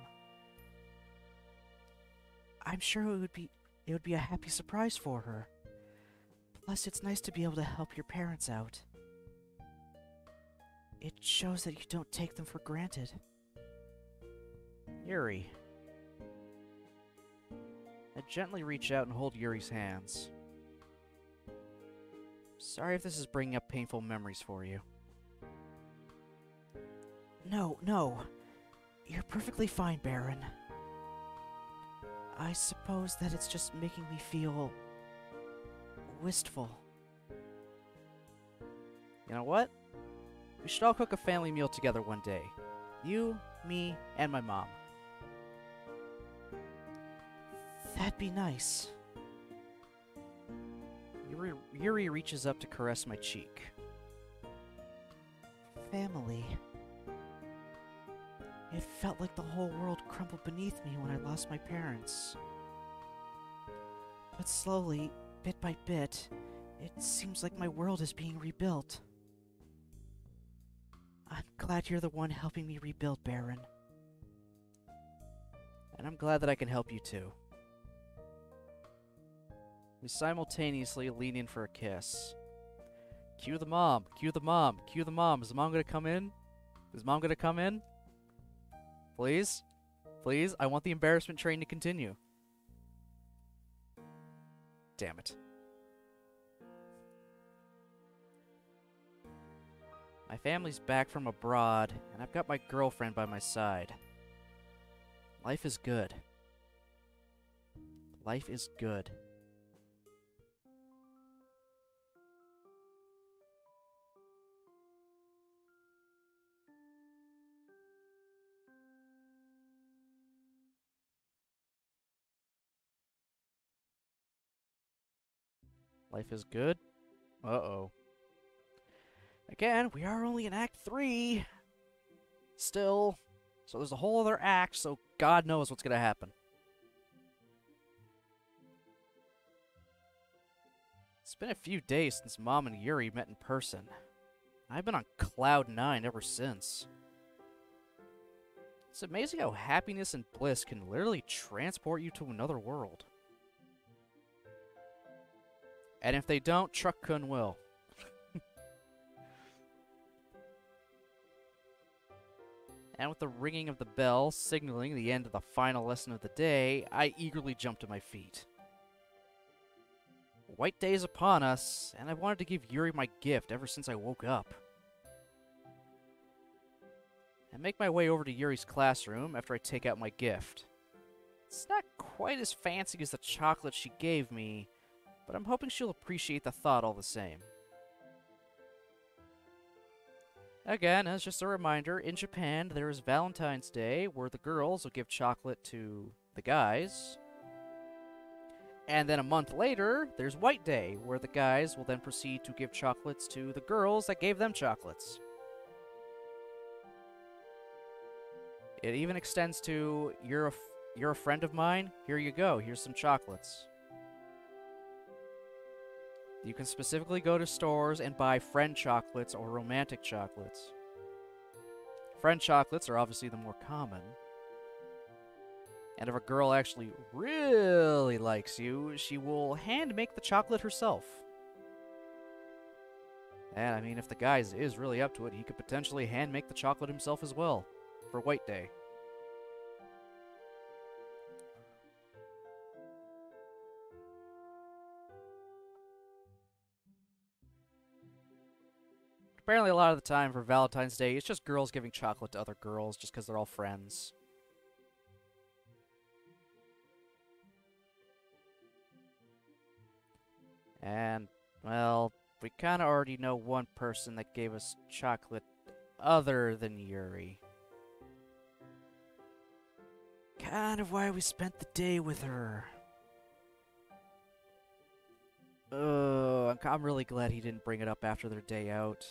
Speaker 3: I'm sure it would be a happy surprise for her. Plus, it's nice to be able to help your parents out. It shows that you don't take them for granted.
Speaker 1: Yuri. I gently reach out and hold Yuri's hands. Sorry if this is bringing up painful memories for you.
Speaker 3: No. You're perfectly fine, Baron. I suppose that it's just making me feel wistful.
Speaker 1: You know what? We should all cook a family meal together one day. You, me, and my mom.
Speaker 3: That'd be nice.
Speaker 1: Yuri reaches up to caress my cheek.
Speaker 3: Family. It felt like the whole world crumbled beneath me when I lost my parents. But slowly, bit by bit, it seems like my world is being rebuilt. I'm glad you're the one helping me rebuild, Baron.
Speaker 1: And I'm glad that I can help you too. We simultaneously lean in for a kiss. Cue the mom, cue the mom, cue the mom. Is the mom gonna come in? Is mom gonna come in? Please? Please? I want the embarrassment train to continue. Damn it. My family's back from abroad, and I've got my girlfriend by my side. Life is good. Life is good. Life is good. Uh-oh. Again, we are only in Act 3. Still. So there's a whole other act, so God knows what's gonna happen. It's been a few days since Mom and Yuri met in person. I've been on cloud 9 ever since. It's amazing how happiness and bliss can literally transport you to another world. And if they don't, Truck-kun will. And with the ringing of the bell signaling the end of the final lesson of the day, I eagerly jumped to my feet. White day is upon us, and I've wanted to give Yuri my gift ever since I woke up. I make my way over to Yuri's classroom after I take out my gift. It's not quite as fancy as the chocolate she gave me, but I'm hoping she'll appreciate the thought all the same. Again, as just a reminder, in Japan there is Valentine's Day, where the girls will give chocolate to the guys. And then a month later, there's White Day, where the guys will then proceed to give chocolates to the girls that gave them chocolates. It even extends to, you're a friend of mine, here you go, here's some chocolates. You can specifically go to stores and buy friend chocolates or romantic chocolates. Friend chocolates are obviously the more common. And if a girl actually really likes you, she will hand make the chocolate herself. And I mean, if the guy is really up to it, he could potentially hand make the chocolate himself as well for White Day. Apparently a lot of the time for Valentine's Day, it's just girls giving chocolate to other girls just because they're all friends. And, well, we kind of already know one person that gave us chocolate other than Yuri. Kind of why we spent the day with her. I'm really glad he didn't bring it up after their day out.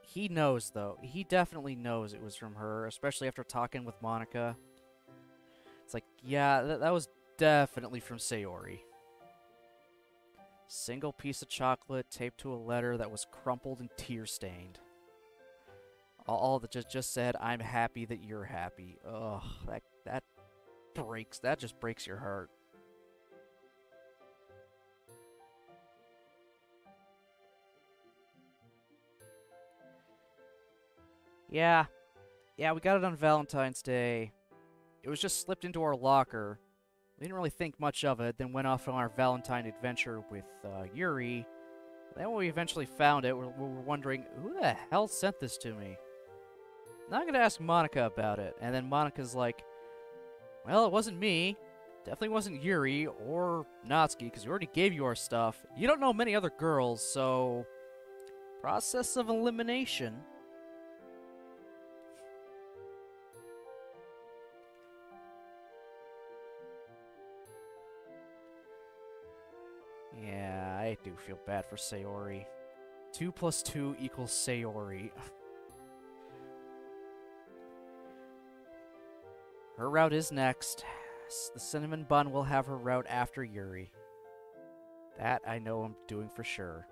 Speaker 1: He knows, though. He definitely knows it was from her, especially after talking with Monica. It's like, yeah, that was definitely from Sayori. Single piece of chocolate taped to a letter that was crumpled and tear-stained. All that just said, I'm happy that you're happy. Ugh, that just breaks your heart. Yeah, we got it on Valentine's Day. It was just slipped into our locker. We didn't really think much of it, then went off on our Valentine adventure with Yuri. Then when we eventually found it, we were wondering, who the hell sent this to me? Now I'm going to ask Monica about it. And then Monica's like, well, it wasn't me. Definitely wasn't Yuri or Natsuki, because we already gave you our stuff. You don't know many other girls, so... Process of elimination. Yeah, I do feel bad for Sayori. 2 plus 2 equals Sayori. Her route is next. The cinnamon bun will have her route after Yuri. That I know I'm doing for sure.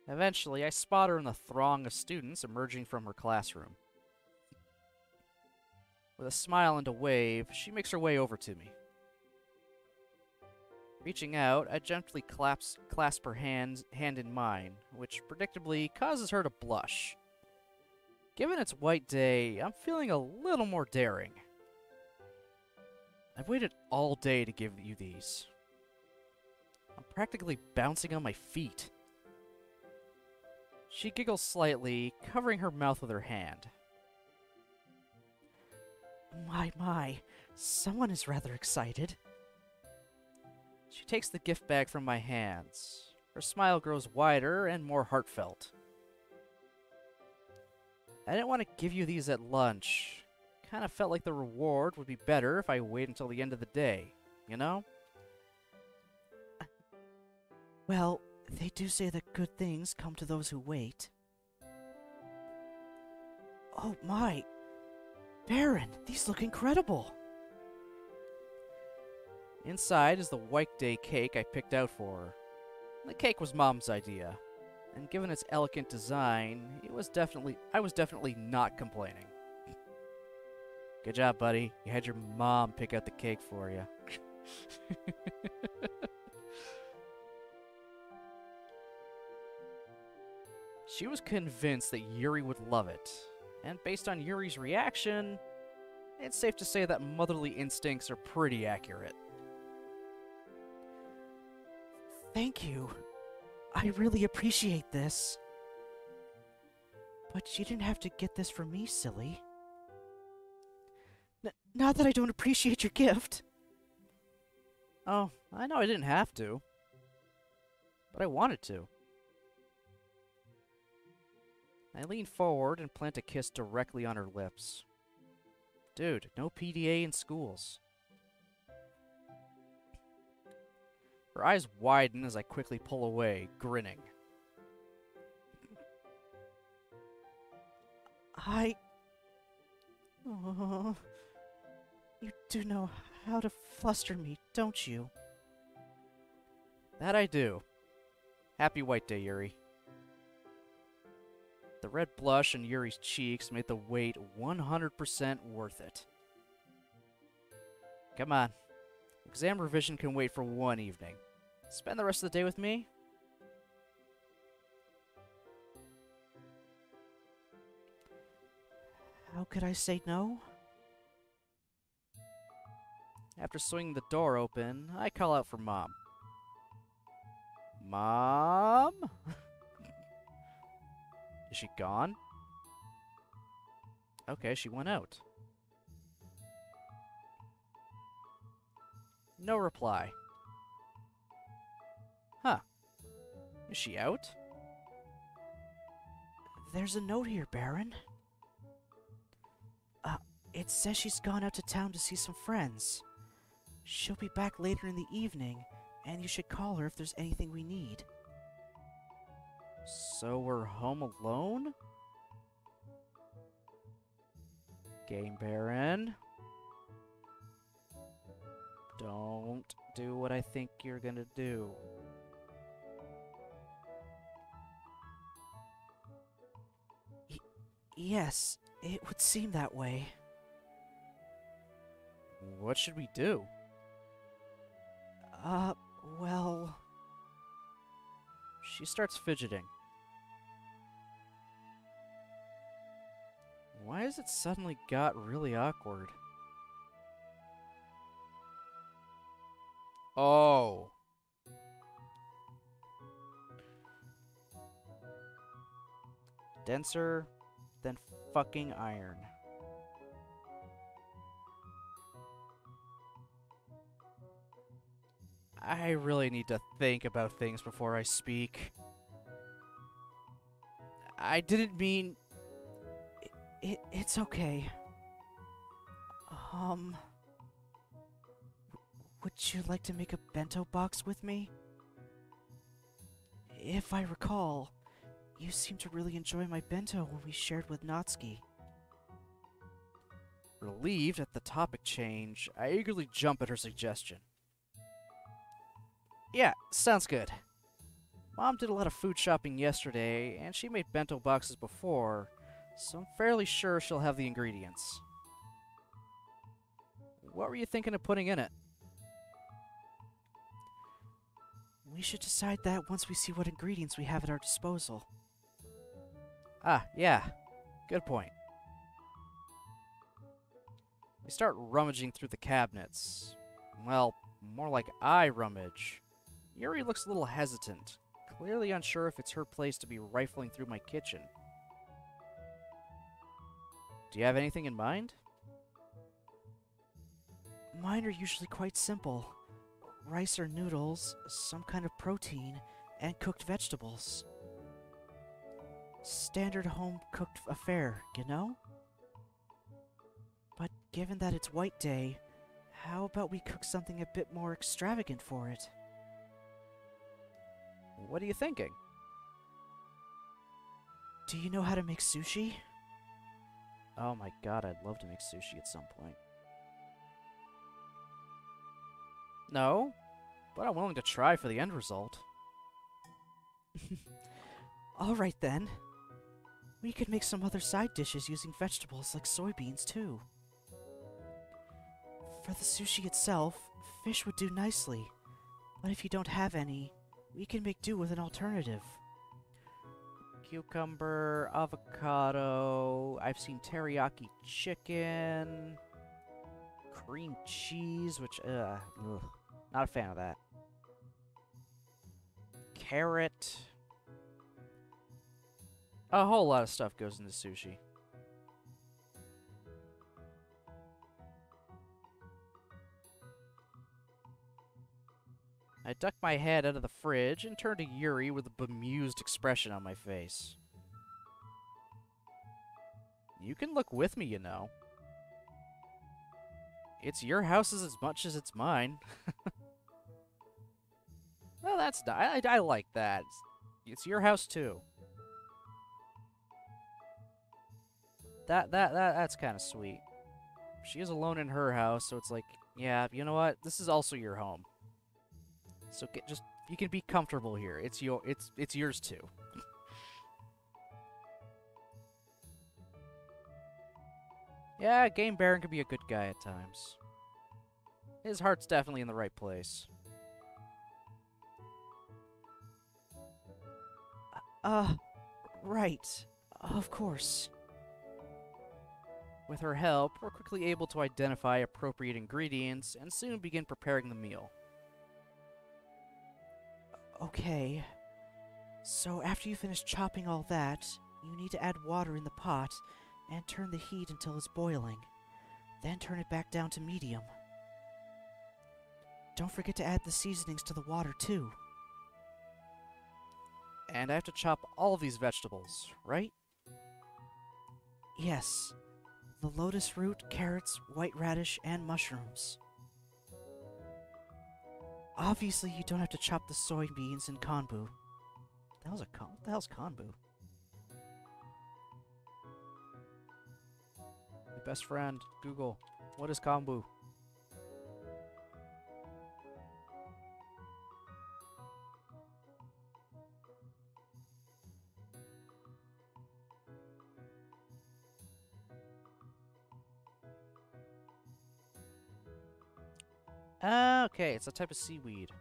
Speaker 1: Eventually, I spot her in the throng of students emerging from her classroom. With a smile and a wave, she makes her way over to me. Reaching out, I gently clasp her hand in mine, which predictably causes her to blush. Given it's White Day, I'm feeling a little more daring. I've waited all day to give you these. I'm practically bouncing on my feet. She giggles slightly, covering her mouth with her hand.
Speaker 3: My, someone is rather excited.
Speaker 1: She takes the gift bag from my hands. Her smile grows wider and more heartfelt. I didn't want to give you these at lunch. Kind of felt like the reward would be better if I wait until the end of the day, you know?
Speaker 3: Well, they do say that good things come to those who wait. Oh my! Baron, these look incredible!
Speaker 1: Inside is the White Day cake I picked out for her. The cake was Mom's idea, and given its elegant design, I was definitely not complaining. Good job, buddy. You had your mom pick out the cake for you. She was convinced that Yuri would love it, and based on Yuri's reaction, it's safe to say that motherly instincts are pretty accurate.
Speaker 3: Thank you. I really appreciate this. But you didn't have to get this for me, silly. Not that I don't appreciate your gift.
Speaker 1: Oh, I know I didn't have to. But I wanted to. I lean forward and plant a kiss directly on her lips. Dude, no PDA in schools. Her eyes widen as I quickly pull away, grinning.
Speaker 3: Oh, you do know how to fluster me, don't you?
Speaker 1: That I do. Happy White Day, Yuri. The red blush on Yuri's cheeks made the wait 100% worth it. Come on. Exam revision can wait for one evening. Spend the rest of the day with me?
Speaker 3: How could I say no?
Speaker 1: After swinging the door open, I call out for Mom. Mom? Is she gone? Okay, she went out. No reply. Huh. Is she out?
Speaker 3: There's a note here, Baron. It says she's gone out to town to see some friends. She'll be back later in the evening, and you should call her if there's anything we need.
Speaker 1: So we're home alone? Game Baron. Don't do what I think you're gonna do.
Speaker 3: Yes, it would seem that way.
Speaker 1: What should we do?
Speaker 3: Well...
Speaker 1: She starts fidgeting. Why has it suddenly got really awkward? Oh. Denser than fucking iron. I really need to think about things before I speak. I didn't mean...
Speaker 3: It's okay. Would you like to make a bento box with me? If I recall, you seemed to really enjoy my bento when we shared with Natsuki.
Speaker 1: Relieved at the topic change, I eagerly jump at her suggestion. Yeah, sounds good. Mom did a lot of food shopping yesterday, and she made bento boxes before, so I'm fairly sure she'll have the ingredients. What were you thinking of putting in it?
Speaker 3: We should decide that once we see what ingredients we have at our disposal.
Speaker 1: Ah, yeah. Good point. We start rummaging through the cabinets. Well, more like I rummage. Yuri looks a little hesitant, clearly unsure if it's her place to be rifling through my kitchen. Do you have anything in mind?
Speaker 3: Mine are usually quite simple. Rice or noodles, some kind of protein, and cooked vegetables. Standard home-cooked affair, you know? But given that it's White Day, how about we cook something a bit more extravagant for it?
Speaker 1: What are you thinking?
Speaker 3: Do you know how to make sushi?
Speaker 1: Oh my god, I'd love to make sushi at some point. No, but I'm willing to try for the end result.
Speaker 3: Alright then. We could make some other side dishes using vegetables like soybeans too. For the sushi itself, fish would do nicely. But if you don't have any, we can make do with an alternative.
Speaker 1: Cucumber, avocado, I've seen teriyaki chicken, cream cheese, which, ugh, not a fan of that. Carrot. A whole lot of stuff goes into sushi. I ducked my head out of the fridge and turned to Yuri with a bemused expression on my face. You can look with me, you know. It's your house as much as it's mine. Well, that's I like that. It's your house too. That's kind of sweet. She is alone in her house, so it's like, yeah, you know what? This is also your home. So you can be comfortable here. It's yours too. Yeah, Game Baron can be a good guy at times. His heart's definitely in the right place.
Speaker 3: Right. Of course.
Speaker 1: With her help, we're quickly able to identify appropriate ingredients and soon begin preparing the meal.
Speaker 3: Okay. So after you finish chopping all that, you need to add water in the pot and turn the heat until it's boiling. Then turn it back down to medium. Don't forget to add the seasonings to the water too.
Speaker 1: And I have to chop all of these vegetables, right?
Speaker 3: Yes. The lotus root, carrots, white radish, and mushrooms. Obviously, you don't have to chop the soybeans and konbu. What the hell's konbu?
Speaker 1: My best friend, Google, what is kombu? Okay, it's a type of seaweed.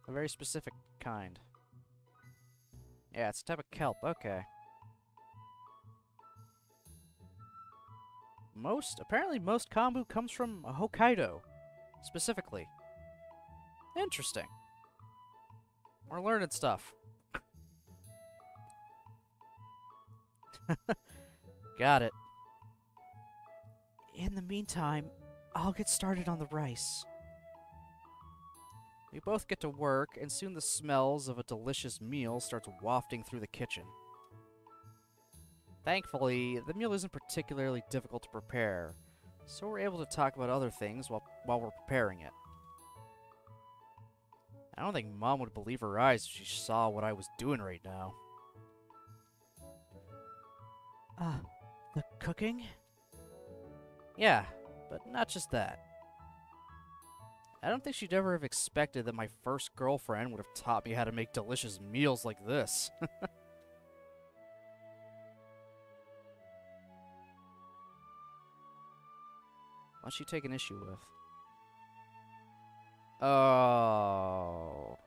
Speaker 1: A very specific kind. Yeah, it's a type of kelp, okay. Apparently most kombu comes from Hokkaido, specifically. Interesting. We're learning stuff. Got it.
Speaker 3: In the meantime, I'll get started on the rice.
Speaker 1: We both get to work, and soon the smells of a delicious meal starts wafting through the kitchen. Thankfully, the meal isn't particularly difficult to prepare, so we're able to talk about other things while we're preparing it. I don't think Mom would believe her eyes if she saw what I was doing right now.
Speaker 3: The cooking?
Speaker 1: Yeah, but not just that. I don't think she'd ever have expected that my first girlfriend would have taught me how to make delicious meals like this. What's she taking issue with? Oh.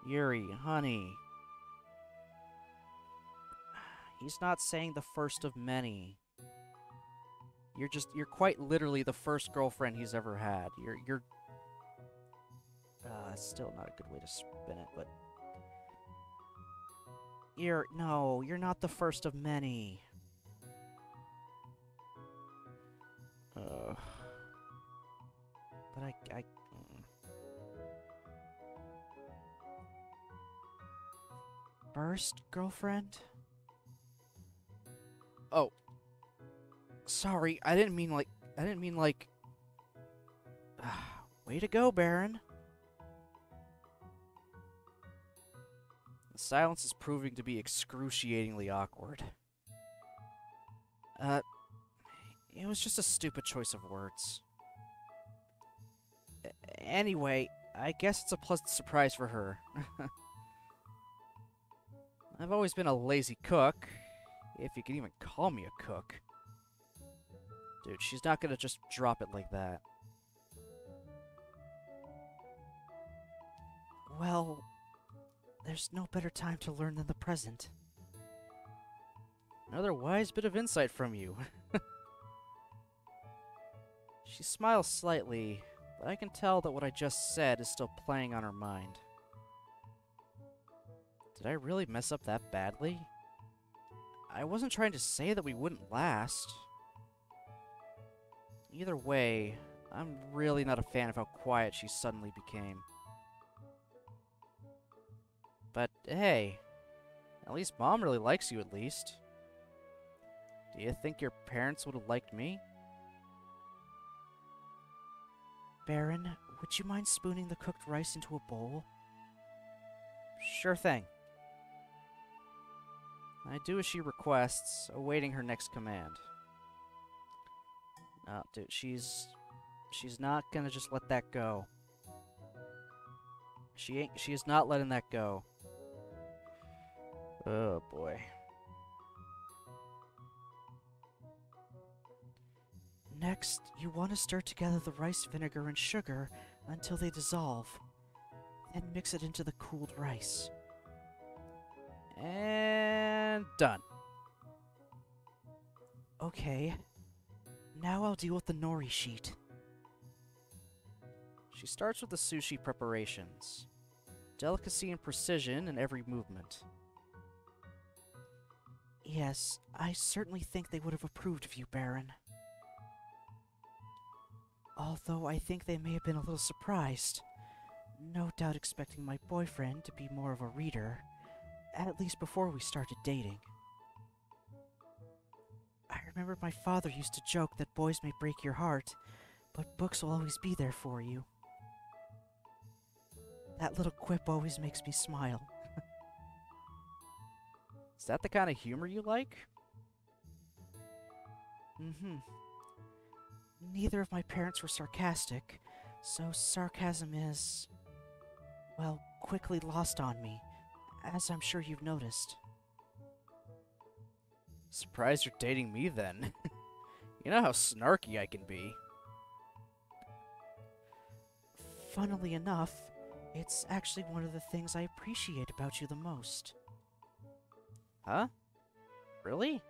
Speaker 1: Yuri, honey. He's not saying the first of many. You're quite literally the first girlfriend he's ever had. You're still not a good way to spin it, but
Speaker 3: No, you're not the first of many. But First, girlfriend?
Speaker 1: Oh. Sorry, I didn't mean like...
Speaker 3: Way to go, Baron.
Speaker 1: The silence is proving to be excruciatingly awkward. It was just a stupid choice of words. Anyway, I guess it's a pleasant surprise for her. I've always been a lazy cook, if you can even call me a cook. Dude, she's not gonna just drop it like that.
Speaker 3: Well, there's no better time to learn than the present.
Speaker 1: Another wise bit of insight from you. She smiles slightly, but I can tell that what I just said is still playing on her mind. Did I really mess up that badly? I wasn't trying to say that we wouldn't last. Either way, I'm really not a fan of how quiet she suddenly became. But hey, at least Mom really likes you at least. Do you think your parents would have liked me?
Speaker 3: Baron, would you mind spooning the cooked rice into a bowl?
Speaker 1: Sure thing. I do as she requests, awaiting her next command. Oh, dude, she's not gonna just let that go. She is not letting that go. Oh boy.
Speaker 3: Next, you want to stir together the rice vinegar and sugar until they dissolve. Then mix it into the cooled rice.
Speaker 1: And done.
Speaker 3: Okay. Now I'll deal with the nori sheet.
Speaker 1: She starts with the sushi preparations. Delicacy and precision in every movement.
Speaker 3: Yes, I certainly think they would have approved of you, Baron. Although I think they may have been a little surprised. No doubt expecting my boyfriend to be more of a reader, at least before we started dating. I remember my father used to joke that boys may break your heart, but books will always be there for you. That little quip always makes me smile.
Speaker 1: Is that the kind of humor you like?
Speaker 3: Mm-hmm. Neither of my parents were sarcastic, so sarcasm is, well, quickly lost on me, as I'm sure you've noticed.
Speaker 1: Surprised you're dating me then. You know how snarky I can be.
Speaker 3: Funnily enough, it's actually one of the things I appreciate about you the most.
Speaker 1: Huh? Really?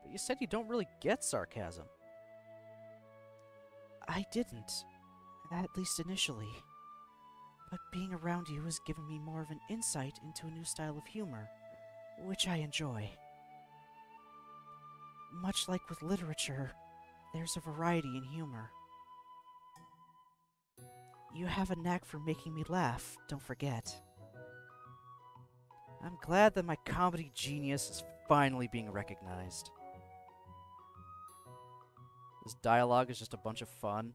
Speaker 1: But you said you don't really get sarcasm.
Speaker 3: I didn't, at least initially. But being around you has given me more of an insight into a new style of humor, which I enjoy. Much like with literature, there's a variety in humor. You have a knack for making me laugh, don't forget.
Speaker 1: I'm glad that my comedy genius is finally being recognized. This dialogue is just a bunch of fun.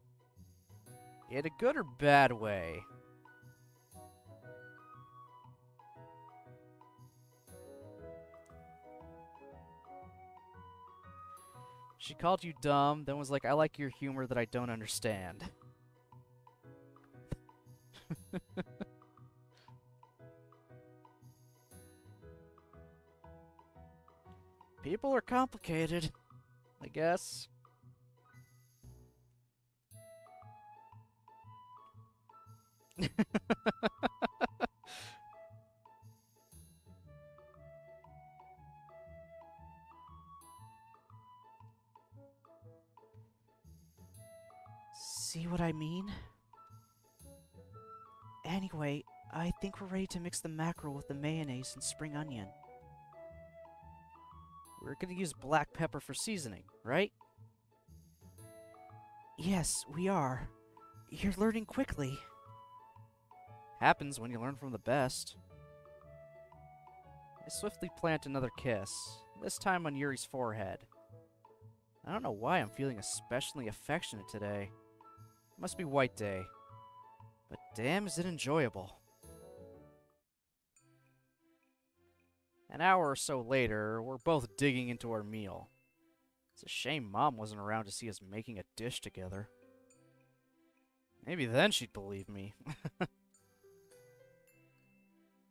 Speaker 1: In a good or bad way. She called you dumb, then was like, I like your humor that I don't understand. People are complicated, I guess.
Speaker 3: See what I mean? Anyway, I think we're ready to mix the mackerel with the mayonnaise and spring onion.
Speaker 1: We're gonna use black pepper for seasoning, right?
Speaker 3: Yes, we are. You're learning quickly.
Speaker 1: Happens when you learn from the best. I swiftly plant another kiss, this time on Yuri's forehead. I don't know why I'm feeling especially affectionate today. Must be White Day. But damn, is it enjoyable. An hour or so later, we're both digging into our meal. It's a shame Mom wasn't around to see us making a dish together. Maybe then she'd believe me.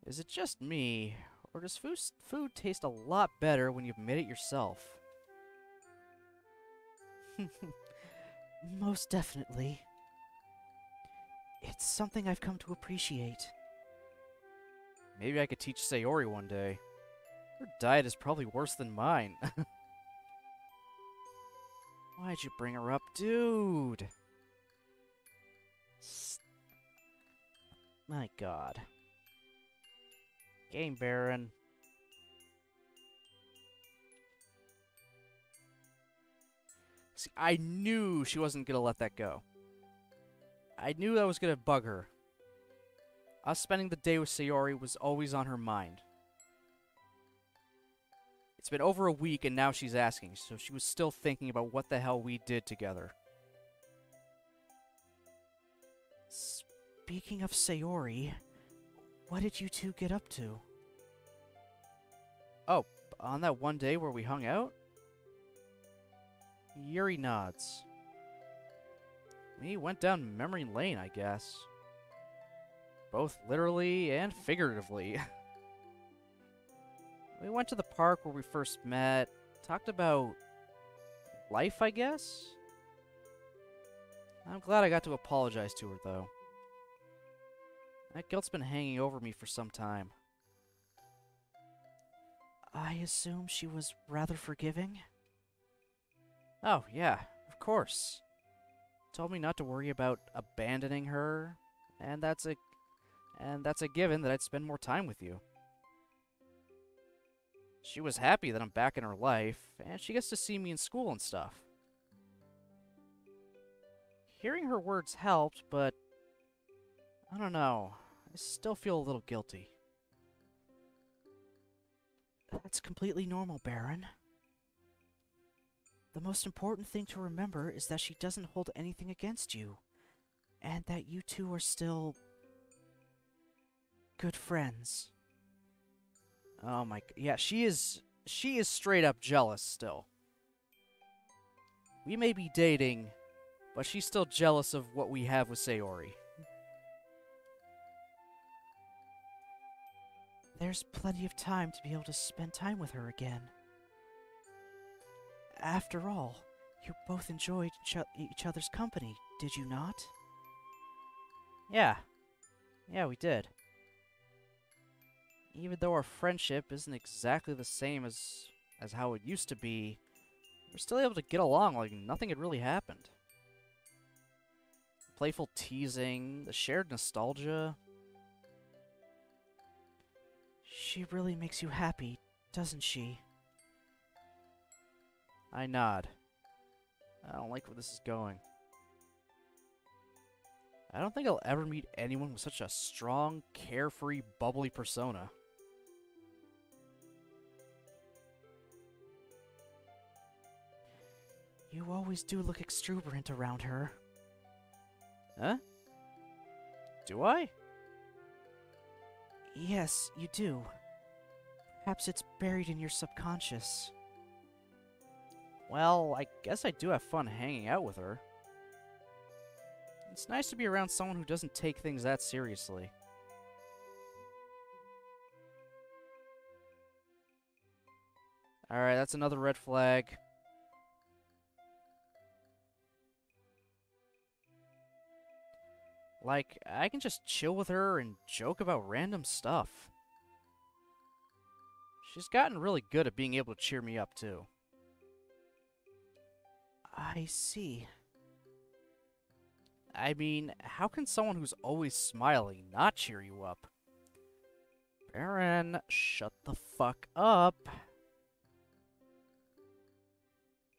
Speaker 1: Is it just me, or does food taste a lot better when you've made it yourself?
Speaker 3: Most definitely. It's something I've come to appreciate.
Speaker 1: Maybe I could teach Sayori one day. Her diet is probably worse than mine. Why'd you bring her up, dude? My god. Game Baron. See, I knew she wasn't gonna let that go. I knew that was gonna bug her. Us spending the day with Sayori was always on her mind. It's been over a week and now she's asking, so she was still thinking about what the hell we did together.
Speaker 3: Speaking of Sayori, what did you two get up to?
Speaker 1: Oh, on that one day where we hung out? Yuri nods. We went down memory lane, I guess. Both literally and figuratively. We went to the park where we first met, talked about life, I guess? I'm glad I got to apologize to her, though. That guilt's been hanging over me for some time.
Speaker 3: I assume she was rather forgiving?
Speaker 1: Oh, yeah, of course. Told me not to worry about abandoning her, and that's a given that I'd spend more time with you. She was happy that I'm back in her life, and she gets to see me in school and stuff. Hearing her words helped, but I don't know. I still feel a little guilty.
Speaker 3: That's completely normal, Baron. The most important thing to remember is that she doesn't hold anything against you, and that you two are still good friends.
Speaker 1: Oh my, yeah, she is straight up jealous still. We may be dating, but she's still jealous of what we have with Sayori.
Speaker 3: There's plenty of time to be able to spend time with her again. After all, you both enjoyed each other's company, did you not?
Speaker 1: Yeah. Yeah, we did. Even though our friendship isn't exactly the same as how it used to be, we're still able to get along like nothing had really happened. Playful teasing, the shared nostalgia.
Speaker 3: She really makes you happy, doesn't she?
Speaker 1: I nod. I don't like where this is going. I don't think I'll ever meet anyone with such a strong, carefree, bubbly persona.
Speaker 3: You always do look exuberant around her.
Speaker 1: Huh? Do I?
Speaker 3: Yes, you do. Perhaps it's buried in your subconscious.
Speaker 1: Well, I guess I do have fun hanging out with her. It's nice to be around someone who doesn't take things that seriously. Alright, that's another red flag. Like, I can just chill with her and joke about random stuff. She's gotten really good at being able to cheer me up, too.
Speaker 3: I see.
Speaker 1: I mean, how can someone who's always smiling not cheer you up? Baron, shut the fuck up.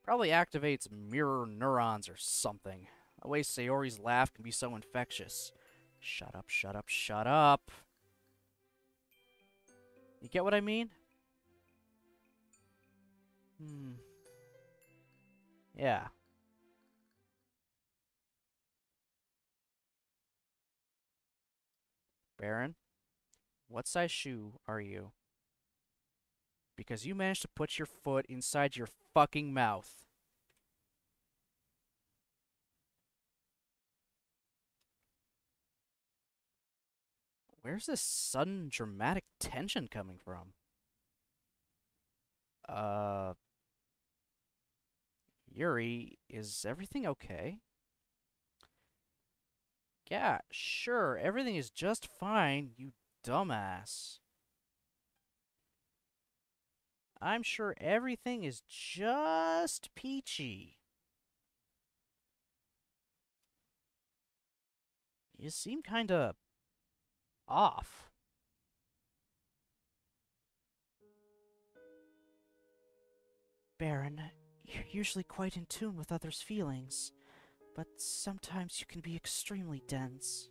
Speaker 1: Probably activates mirror neurons or something. The way Sayori's laugh can be so infectious. Shut up, shut up, shut up. You get what I mean? Yeah. Baron, what size shoe are you? Because you managed to put your foot inside your fucking mouth. Where's this sudden dramatic tension coming from? Yuri, is everything okay? Yeah, sure, everything is just fine, you dumbass. I'm sure everything is just peachy. You seem kinda off.
Speaker 3: Baron, you're usually quite in tune with others' feelings, but sometimes you can be extremely dense.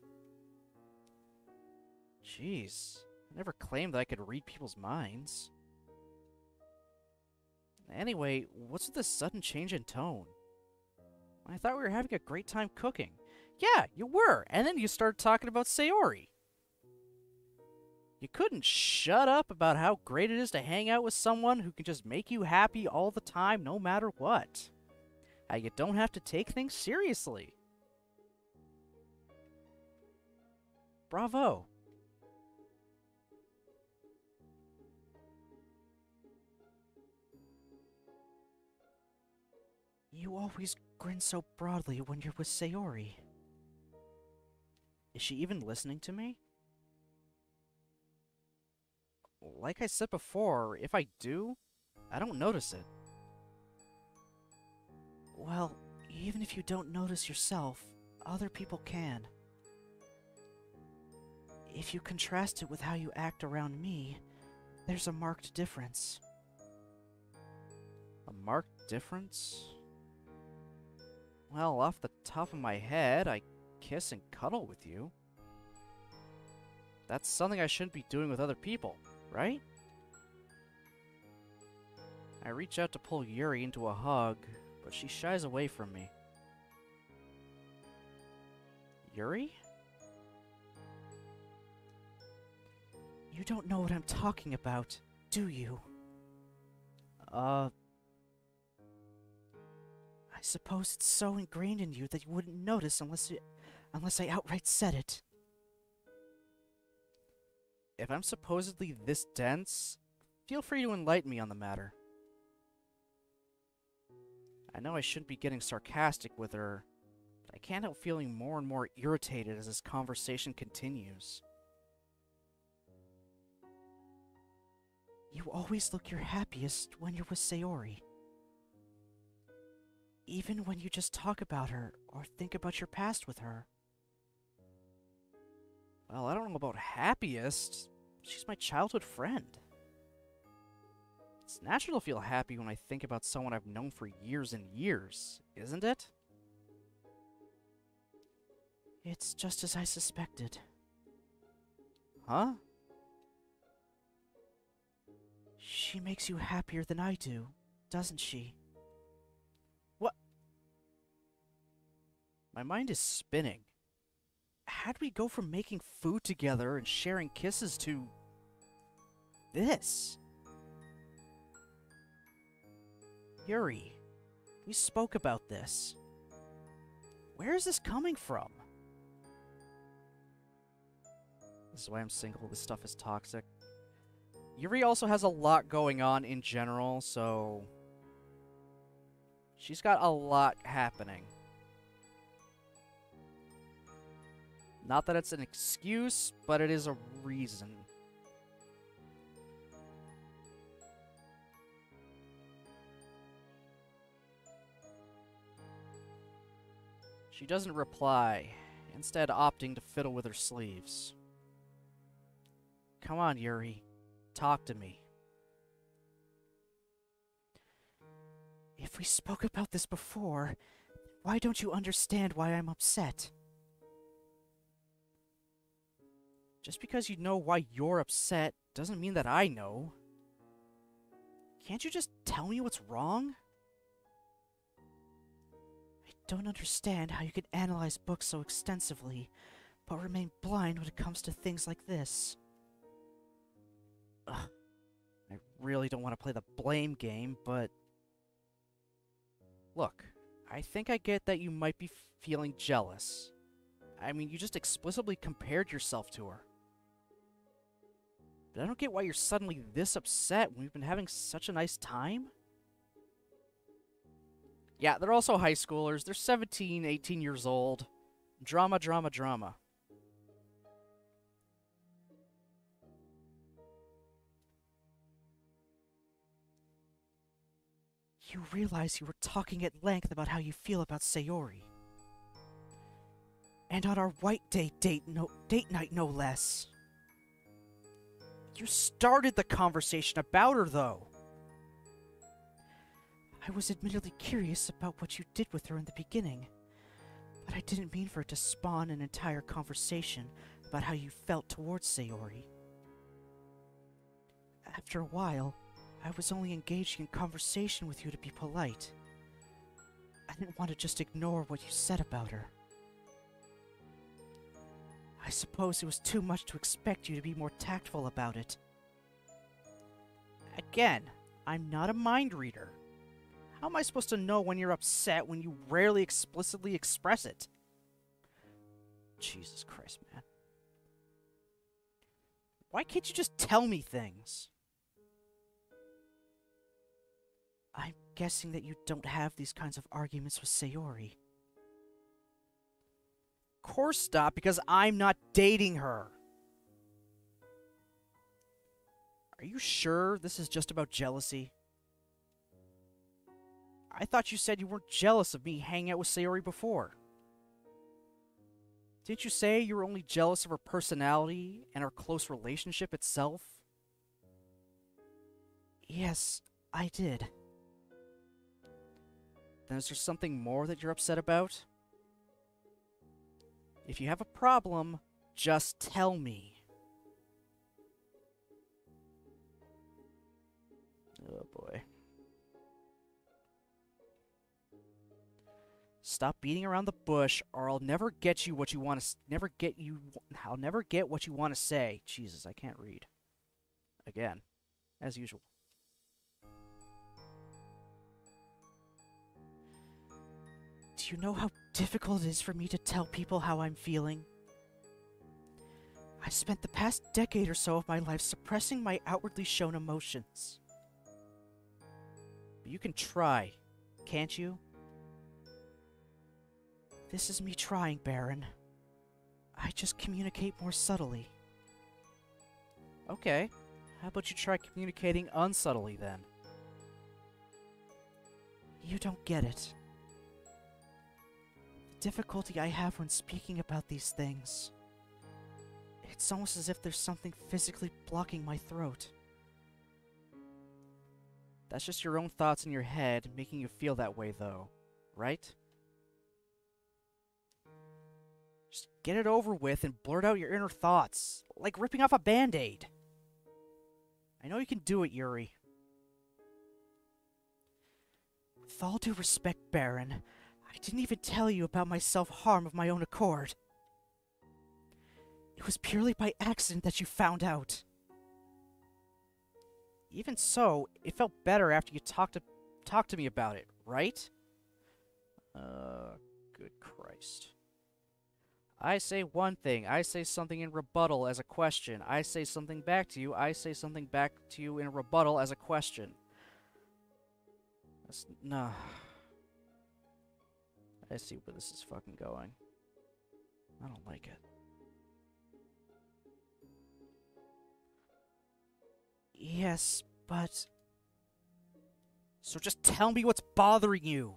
Speaker 1: Jeez, I never claimed that I could read people's minds. Anyway, what's with this sudden change in tone? I thought we were having a great time cooking. Yeah, you were, and then you started talking about Sayori. You couldn't shut up about how great it is to hang out with someone who can just make you happy all the time, no matter what. How you don't have to take things seriously. Bravo.
Speaker 3: You always grin so broadly when you're with Sayori.
Speaker 1: Is she even listening to me? Like I said before, if I do, I don't notice it.
Speaker 3: Well, even if you don't notice yourself, other people can. If you contrast it with how you act around me, there's a marked difference.
Speaker 1: A marked difference? Well, off the top of my head, I kiss and cuddle with you. That's something I shouldn't be doing with other people, right? I reach out to pull Yuri into a hug, but she shies away from me. Yuri?
Speaker 3: You don't know what I'm talking about, do you? I suppose it's so ingrained in you that you wouldn't notice unless I outright said it.
Speaker 1: If I'm supposedly this dense, feel free to enlighten me on the matter. I know I shouldn't be getting sarcastic with her, but I can't help feeling more and more irritated as this conversation continues.
Speaker 3: You always look your happiest when you're with Sayori. Even when you just talk about her or think about your past with her.
Speaker 1: Well, I don't know about happiest. She's my childhood friend. It's natural to feel happy when I think about someone I've known for years and years, isn't it?
Speaker 3: It's just as I suspected.
Speaker 1: Huh?
Speaker 3: She makes you happier than I do, doesn't she?
Speaker 1: What? My mind is spinning. How'd we go from making food together and sharing kisses to this? Yuri, we spoke about this. Where is this coming from? This is why I'm single. This stuff is toxic. Yuri also has a lot going on in general, so she's got a lot happening. Not that it's an excuse, but it is a reason. She doesn't reply, instead opting to fiddle with her sleeves. Come on, Yuri. Talk to me.
Speaker 3: If we spoke about this before, why don't you understand why I'm upset?
Speaker 1: Just because you know why you're upset doesn't mean that I know. Can't you just tell me what's wrong?
Speaker 3: I don't understand how you can analyze books so extensively, but remain blind when it comes to things like this.
Speaker 1: Ugh. I really don't want to play the blame game, but... Look, I think I get that you might be feeling jealous. I mean, you just explicitly compared yourself to her. But I don't get why you're suddenly this upset when we've been having such a nice time. Yeah, they're also high schoolers. They're 17, 18 years old. Drama, drama, drama.
Speaker 3: You realize you were talking at length about how you feel about Sayori. And on our white date night, no less.
Speaker 1: You started the conversation about her, though.
Speaker 3: I was admittedly curious about what you did with her in the beginning, but I didn't mean for it to spawn an entire conversation about how you felt towards Sayori. After a while, I was only engaging in conversation with you to be polite. I didn't want to just ignore what you said about her. I suppose it was too much to expect you to be more tactful about it.
Speaker 1: Again, I'm not a mind reader. How am I supposed to know when you're upset when you rarely explicitly express it? Jesus Christ, man. Why can't you just tell me things?
Speaker 3: I'm guessing that you don't have these kinds of arguments with Sayori.
Speaker 1: Of course not, because I'm not dating her. Are you sure this is just about jealousy? I thought you said you weren't jealous of me hanging out with Sayori before. Didn't you say you were only jealous of her personality and our close relationship itself?
Speaker 3: Yes, I did.
Speaker 1: Then is there something more that you're upset about? If you have a problem, just tell me. Oh boy. Stop beating around the bush, or I'll never get you what you want to. I'll never get what you want to say. Jesus, I can't read. Again, as usual.
Speaker 3: Do you know how difficult it is for me to tell people how I'm feeling? I spent the past decade or so of my life suppressing my outwardly shown emotions.
Speaker 1: But you can try, can't you?
Speaker 3: This is me trying, Baron. I just communicate more subtly.
Speaker 1: Okay. How about you try communicating unsubtly then?
Speaker 3: You don't get it. The difficulty I have when speaking about these things. It's almost as if there's something physically blocking my throat.
Speaker 1: That's just your own thoughts in your head making you feel that way, though, right? Just get it over with and blurt out your inner thoughts, like ripping off a band-aid. I know you can do it, Yuri.
Speaker 3: With all due respect, Baron, I didn't even tell you about my self-harm of my own accord. It was purely by accident that you found out.
Speaker 1: Even so, it felt better after you talked to me about it, right? Good Christ. I say one thing, I say something in rebuttal as a question. I say something back to you, I say something back to you in a rebuttal as a question. No. I see where this is fucking going. I don't like it.
Speaker 3: Yes, but...
Speaker 1: So just tell me what's bothering you.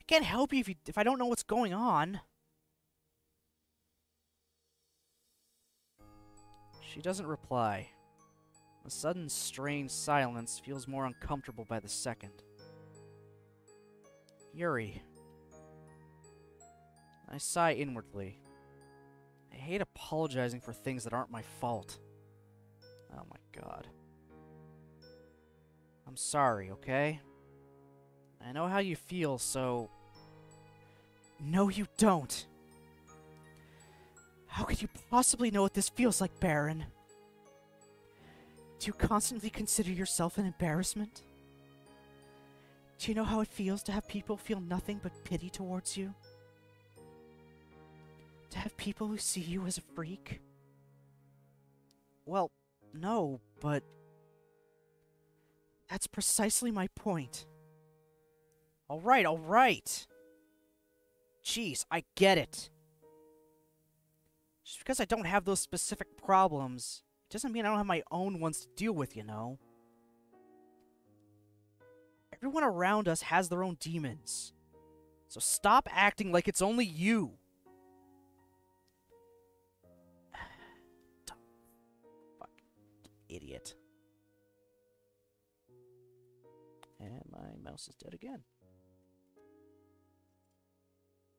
Speaker 1: I
Speaker 3: I can't help you if I don't know what's going on.
Speaker 1: She doesn't reply. The sudden strange silence feels more uncomfortable by the second. Yuri. I sigh inwardly. I hate apologizing for things that aren't my fault. Oh my god. I'm sorry, okay? I know how you feel, so...
Speaker 3: No, you don't. How could you possibly know what this feels like, Baron? Do you constantly consider yourself an embarrassment? Do you know how it feels to have people feel nothing but pity towards you? To have people who see you as a freak?
Speaker 1: Well, no, but...
Speaker 3: That's precisely my point.
Speaker 1: Alright, alright! Jeez, I get it. Just because I don't have those specific problems, doesn't mean I don't have my own ones to deal with, you know? Everyone around us has their own demons. So stop acting like it's only you. Fuck. Idiot. And my mouse is dead again.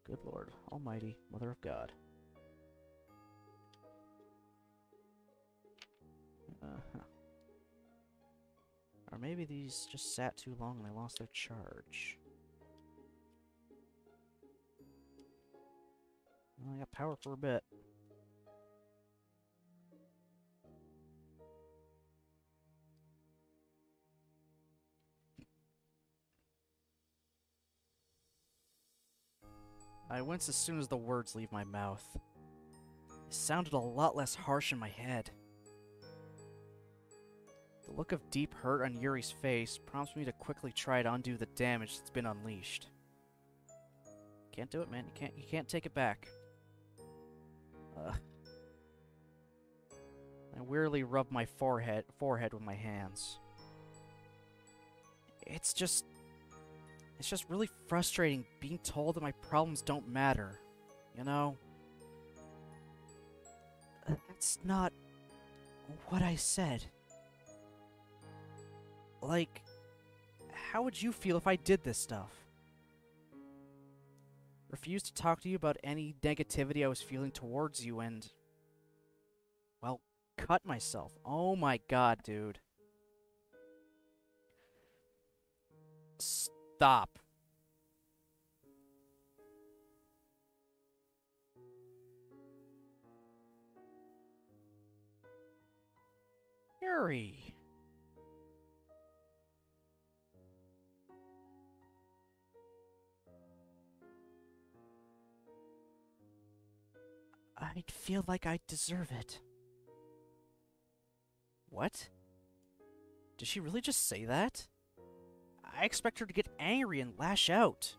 Speaker 1: Good Lord, Almighty, Mother of God. Or maybe these just sat too long and I lost their charge. Well, I got power for a bit. I wince as soon as the words leave my mouth. It sounded a lot less harsh in my head. The look of deep hurt on Yuri's face prompts me to quickly try to undo the damage that's been unleashed. Can't do it, man. You can't take it back. I wearily rub my forehead with my hands. It's just really frustrating being told that my problems don't matter. You know?
Speaker 3: That's not what I said.
Speaker 1: Like, how would you feel if I did this stuff? Refused to talk to you about any negativity I was feeling towards you and... well, cut myself. Oh my god, dude. Stop. Yuri.
Speaker 3: I'd feel like I deserve it.
Speaker 1: What? Did she really just say that? I expect her to get angry and lash out,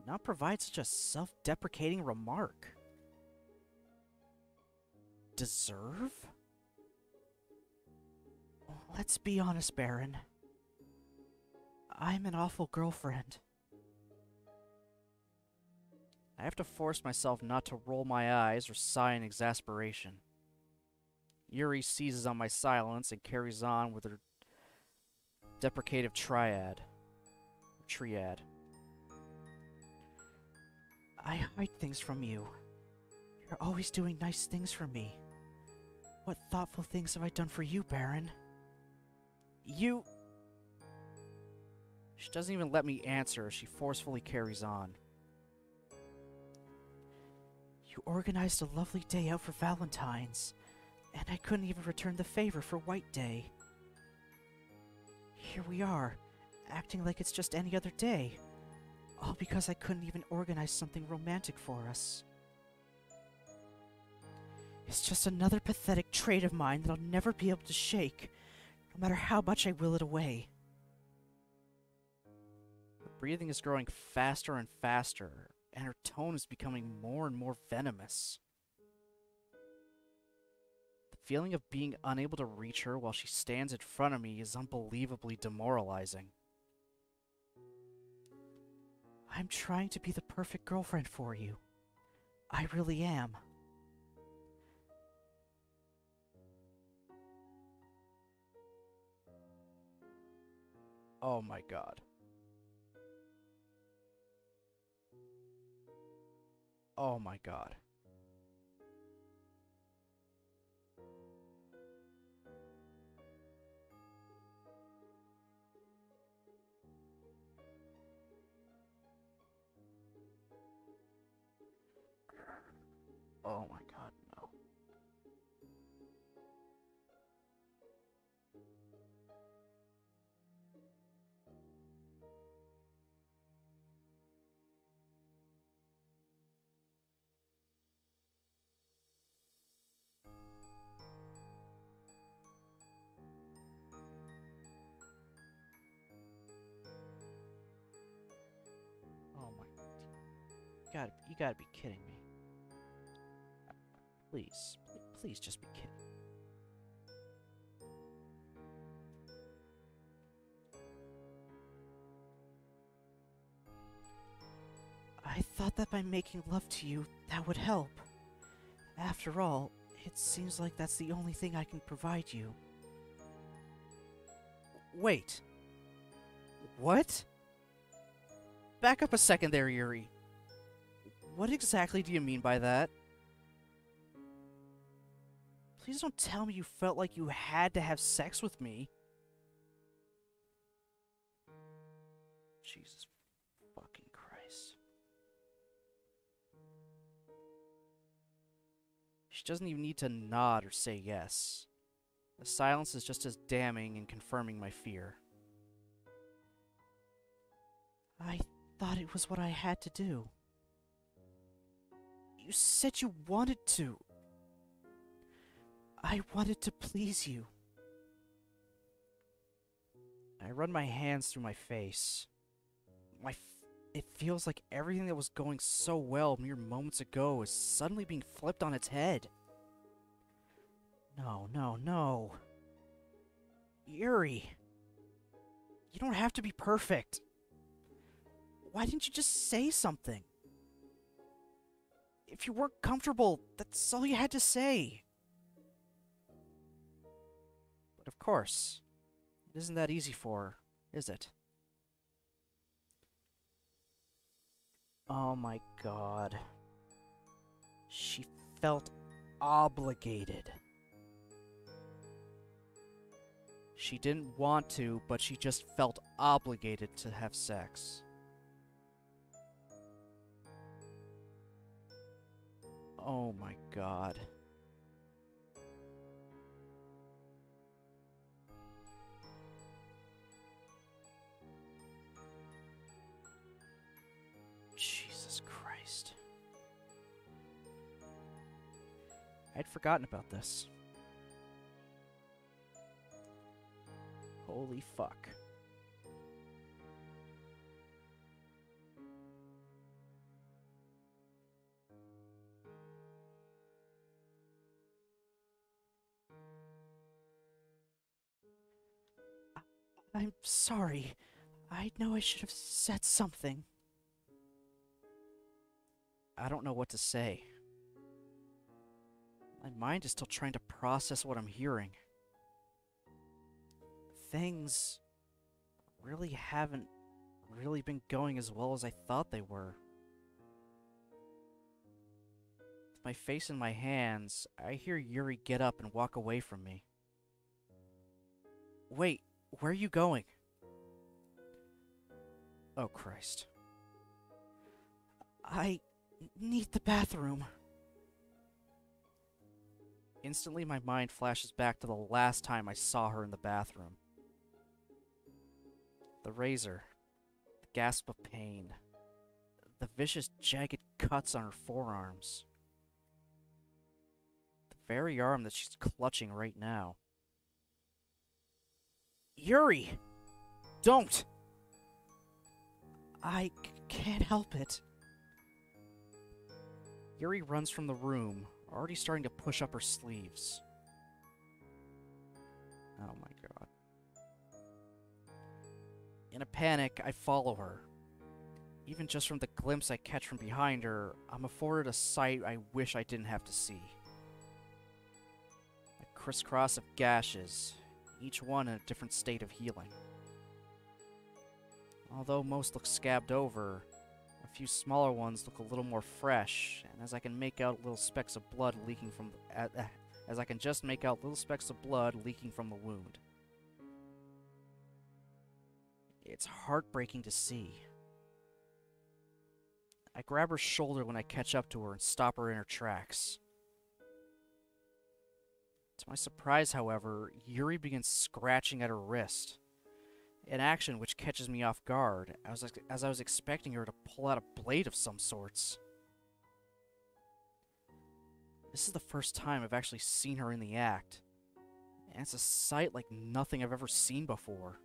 Speaker 1: not provide such a self-deprecating remark. Deserve?
Speaker 3: Let's be honest, Baron. I'm an awful girlfriend.
Speaker 1: I have to force myself not to roll my eyes or sigh in exasperation. Yuri seizes on my silence and carries on with her deprecative triad.
Speaker 3: I hide things from you. You're always doing nice things for me. What thoughtful things have I done for you, Baron?
Speaker 1: You... She doesn't even let me answer as she forcefully carries on.
Speaker 3: You organized a lovely day out for Valentine's, and I couldn't even return the favor for White Day. Here we are, acting like it's just any other day, all because I couldn't even organize something romantic for us. It's just another pathetic trait of mine that I'll never be able to shake, no matter how much I will it away.
Speaker 1: Her breathing is growing faster and faster, and her tone is becoming more and more venomous. The feeling of being unable to reach her while she stands in front of me is unbelievably demoralizing.
Speaker 3: I'm trying to be the perfect girlfriend for you. I really am.
Speaker 1: Oh my god. Oh my god. Oh my god, no. Oh my... You gotta be kidding me. Please. Please just be kidding.
Speaker 3: I thought that by making love to you, that would help. After all, it seems like that's the only thing I can provide you.
Speaker 1: Wait. What? Back up a second there, Yuri. What exactly do you mean by that? Please don't tell me you felt like you had to have sex with me. Jesus fucking Christ. She doesn't even need to nod or say yes. The silence is just as damning and confirming my fear.
Speaker 3: I thought it was what I had to do. You said you wanted to. I wanted to please you.
Speaker 1: I run my hands through my face. It feels like everything that was going so well mere moments ago is suddenly being flipped on its head.
Speaker 3: No, no, no.
Speaker 1: Yuri, you don't have to be perfect. Why didn't you just say something? If you weren't comfortable, that's all you had to say. But of course, it isn't that easy for her, is it? Oh my god. She felt obligated. She didn't want to, but she just felt obligated to have sex. Oh my god. Jesus Christ. I'd forgotten about this. Holy fuck.
Speaker 3: I'm sorry. I know I should have said something.
Speaker 1: I don't know what to say. My mind is still trying to process what I'm hearing. Things really haven't really been going as well as I thought they were. With my face in my hands, I hear Yuri get up and walk away from me. Wait, where are you going? Oh, Christ.
Speaker 3: I need the bathroom.
Speaker 1: Instantly, my mind flashes back to the last time I saw her in the bathroom. The razor, the gasp of pain, the vicious, jagged cuts on her forearms. The very arm that she's clutching right now. Yuri! Don't!
Speaker 3: I can't help it.
Speaker 1: Yuri runs from the room, already starting to push up her sleeves. Oh my god. In a panic, I follow her. Even just from the glimpse I catch from behind her, I'm afforded a sight I wish I didn't have to see. A crisscross of gashes, each one in a different state of healing. Although most look scabbed over, a few smaller ones look a little more fresh, and as I can make out little specks of blood leaking from as I can just make out little specks of blood leaking from the wound. It's heartbreaking to see. I grab her shoulder when I catch up to her and stop her in her tracks. To my surprise, however, Yuri begins scratching at her wrist. An action which catches me off guard, as I was expecting her to pull out a blade of some sorts. This is the first time I've actually seen her in the act, and it's a sight like nothing I've ever seen before.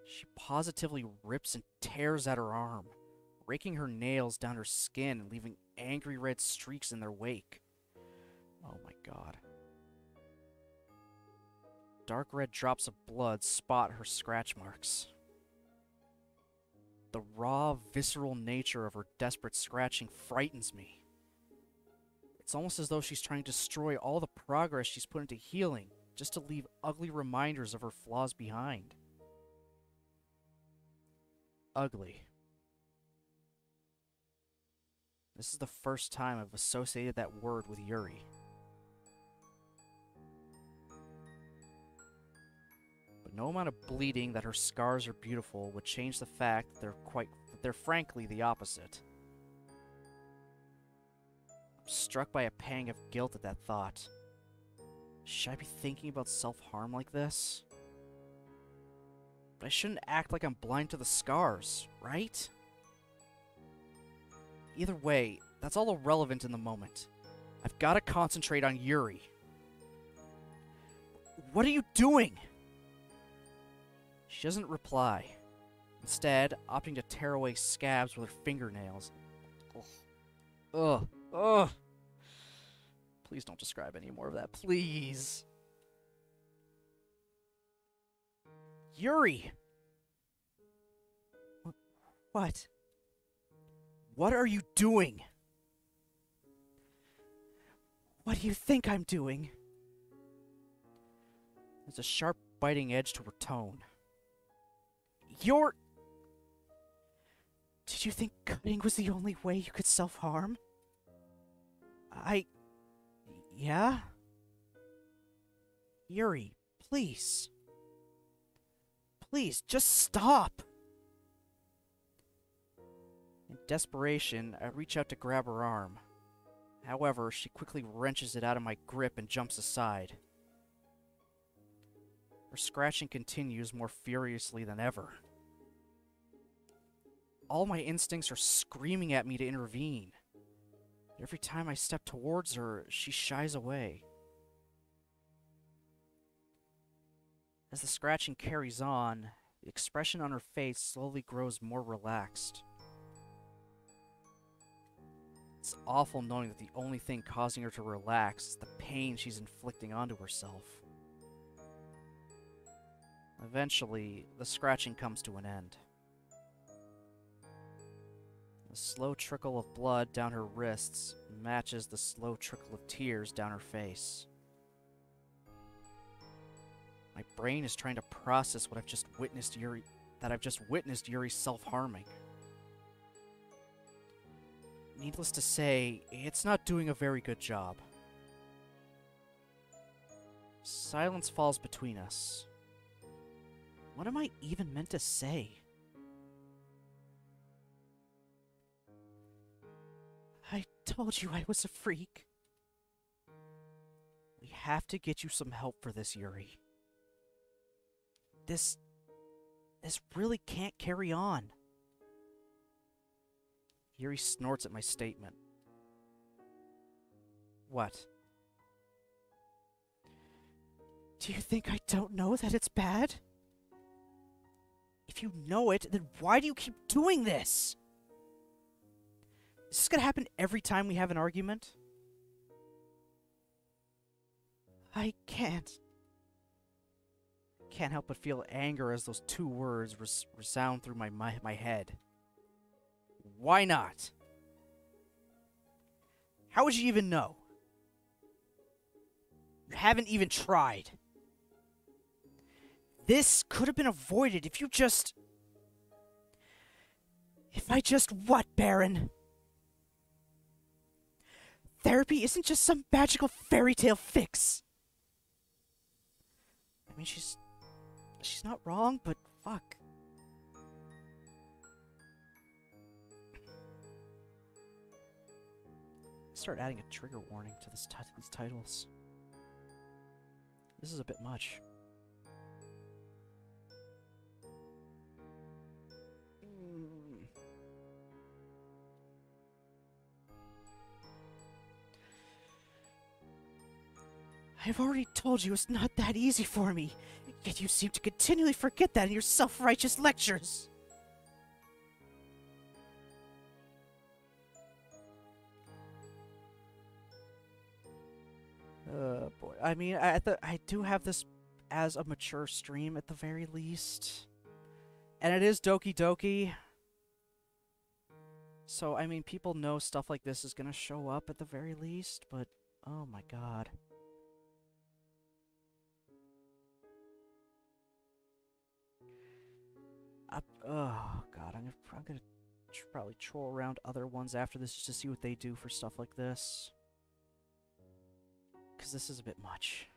Speaker 1: She positively rips and tears at her arm, raking her nails down her skin and leaving angry red streaks in their wake. Oh my god. Dark red drops of blood spot her scratch marks. The raw, visceral nature of her desperate scratching frightens me. It's almost as though she's trying to destroy all the progress she's put into healing, just to leave ugly reminders of her flaws behind. Ugly. This is the first time I've associated that word with Yuri. But no amount of bleeding that her scars are beautiful would change the fact that they're frankly the opposite. I'm struck by a pang of guilt at that thought. Should I be thinking about self-harm like this? But I shouldn't act like I'm blind to the scars, right? Either way, that's all irrelevant in the moment. I've got to concentrate on Yuri. What are you doing? She doesn't reply, instead opting to tear away scabs with her fingernails. Ugh. Ugh. Please don't describe any more of that, please. Yuri!
Speaker 3: What?
Speaker 1: What are you doing?
Speaker 3: What do you think I'm doing?
Speaker 1: There's a sharp, biting edge to her tone.
Speaker 3: Did you think cutting was the only way you could self-harm? Yeah? Yuri, please. Please, just stop!
Speaker 1: In desperation, I reach out to grab her arm. However, she quickly wrenches it out of my grip and jumps aside. Her scratching continues more furiously than ever. All my instincts are screaming at me to intervene. Every time I step towards her, she shies away. As the scratching carries on, the expression on her face slowly grows more relaxed. It's awful knowing that the only thing causing her to relax is the pain she's inflicting onto herself. Eventually, the scratching comes to an end. The slow trickle of blood down her wrists matches the slow trickle of tears down her face. My brain is trying to process what I've just witnessed Yuri self-harming. Needless to say, it's not doing a very good job. Silence falls between us. What am I even meant to say?
Speaker 3: I told you I was a freak.
Speaker 1: We have to get you some help for this, Yuri. This really can't carry on. Yuri snorts at my statement. What?
Speaker 3: Do you think I don't know that it's bad?
Speaker 1: If you know it, then why do you keep doing this? Is this gonna happen every time we have an argument?
Speaker 3: I can't
Speaker 1: can't help but feel anger as those two words resound through my head. Why not? How would you even know? You haven't even tried. This could have been avoided if you just... If I just what, Baron? Therapy isn't just some magical fairy tale fix. I mean, she's not wrong, but fuck. Start adding a trigger warning to these titles. This is a bit much. I've already told you it's not that easy for me, yet you seem to continually forget that in your self-righteous lectures. Boy. I mean, I do have this as a mature stream at the very least. And it is Doki Doki. So, I mean, people know stuff like this is gonna show up at the very least, but oh my god. Oh god, I'm gonna probably troll around other ones after this just to see what they do for stuff like this. Because this is a bit much.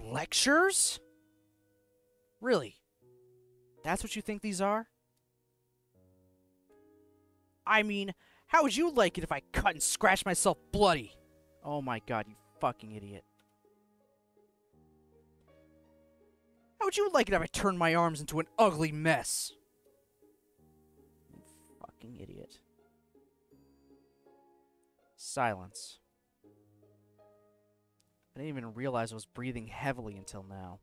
Speaker 1: Lectures? Really? That's what you think these are? I mean, how would you like it if I cut and scratched myself bloody? Oh my god, you fucking idiot. How would you like it if I turned my arms into an ugly mess? You fucking idiot. Silence. I didn't even realize I was breathing heavily until now.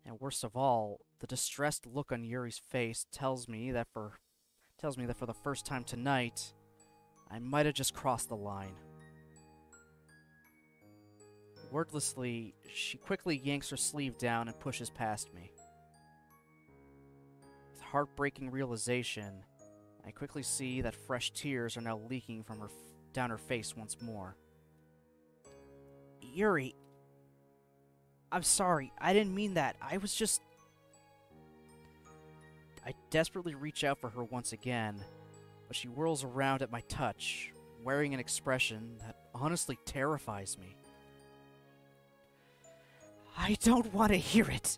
Speaker 1: And worst of all, the distressed look on Yuri's face tells me that for the first time tonight, I might have just crossed the line. Wordlessly, she quickly yanks her sleeve down and pushes past me. With heartbreaking realization, I quickly see that fresh tears are now leaking from down her face once more. Yuri, I'm sorry, I didn't mean that. I was just... I desperately reach out for her once again, but she whirls around at my touch, wearing an expression that honestly terrifies me. I don't want to hear it.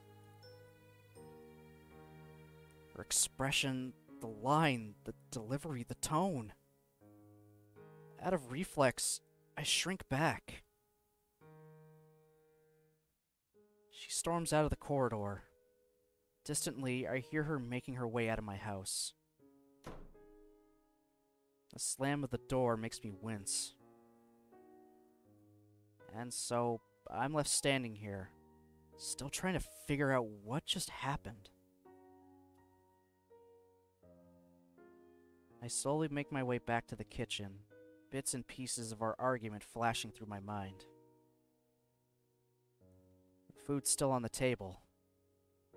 Speaker 1: Her expression, the line, the delivery, the tone. Out of reflex, I shrink back. She storms out of the corridor. Distantly, I hear her making her way out of my house. The slam of the door makes me wince. And so, I'm left standing here, still trying to figure out what just happened. I slowly make my way back to the kitchen, bits and pieces of our argument flashing through my mind. The food's still on the table.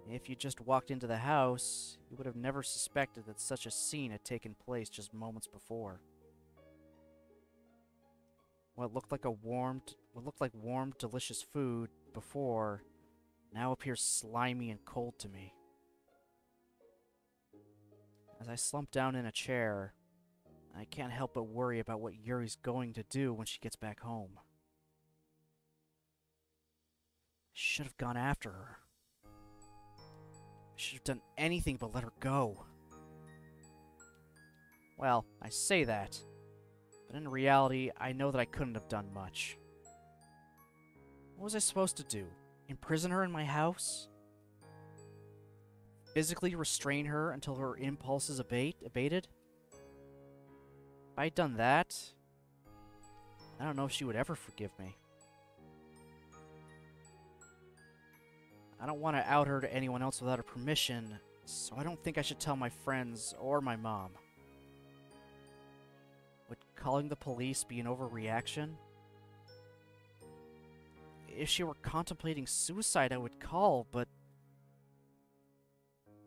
Speaker 1: If you just walked into the house, you would have never suspected that such a scene had taken place just moments before. What looked like warm, delicious food before now appears slimy and cold to me. As I slump down in a chair, I can't help but worry about what Yuri's going to do when she gets back home. I should have gone after her. I should have done anything but let her go. Well, I say that, but in reality, I know that I couldn't have done much. What was I supposed to do? Imprison her in my house? Physically restrain her until her impulses abated? If I'd done that, I don't know if she would ever forgive me. I don't want to out her to anyone else without her permission, so I don't think I should tell my friends or my mom. Would calling the police be an overreaction?
Speaker 3: if she were contemplating suicide, I would call, but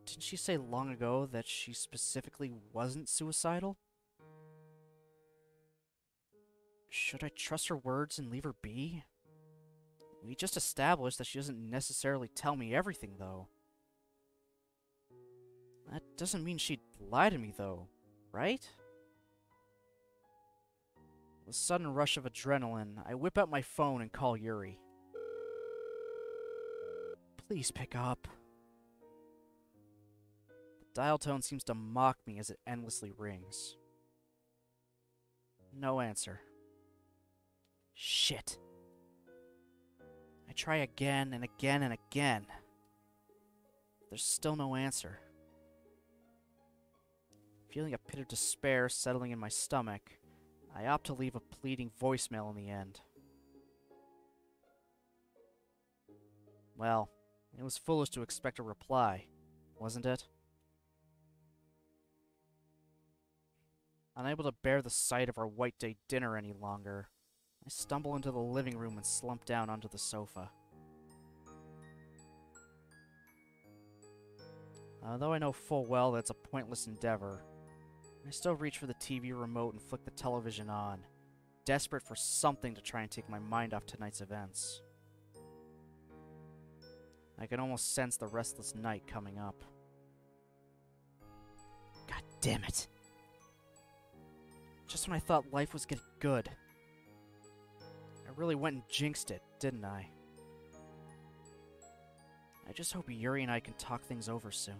Speaker 3: didn't she say long ago that she specifically wasn't suicidal? Should I trust her words and leave her be? We just established that she doesn't necessarily tell me everything, though. That doesn't mean she'd lie to me, though, right? With a sudden rush of adrenaline, I whip out my phone and call Yuri. Please pick up. The dial tone seems to mock me as it endlessly rings. No answer. Shit. I try again and again and again. There's still no answer. Feeling a pit of despair settling in my stomach, I opt to leave a pleading voicemail in the end. Well, it was foolish to expect a reply, wasn't it? Unable to bear the sight of our white day dinner any longer, I stumble into the living room and slump down onto the sofa. Though I know full well that it's a pointless endeavor, I still reach for the TV remote and flick the television on, desperate for something to try and take my mind off tonight's events. I can almost sense the restless night coming up. God damn it! Just when I thought life was getting good. I really went and jinxed it, didn't I? I just hope Yuri and I can talk things over soon.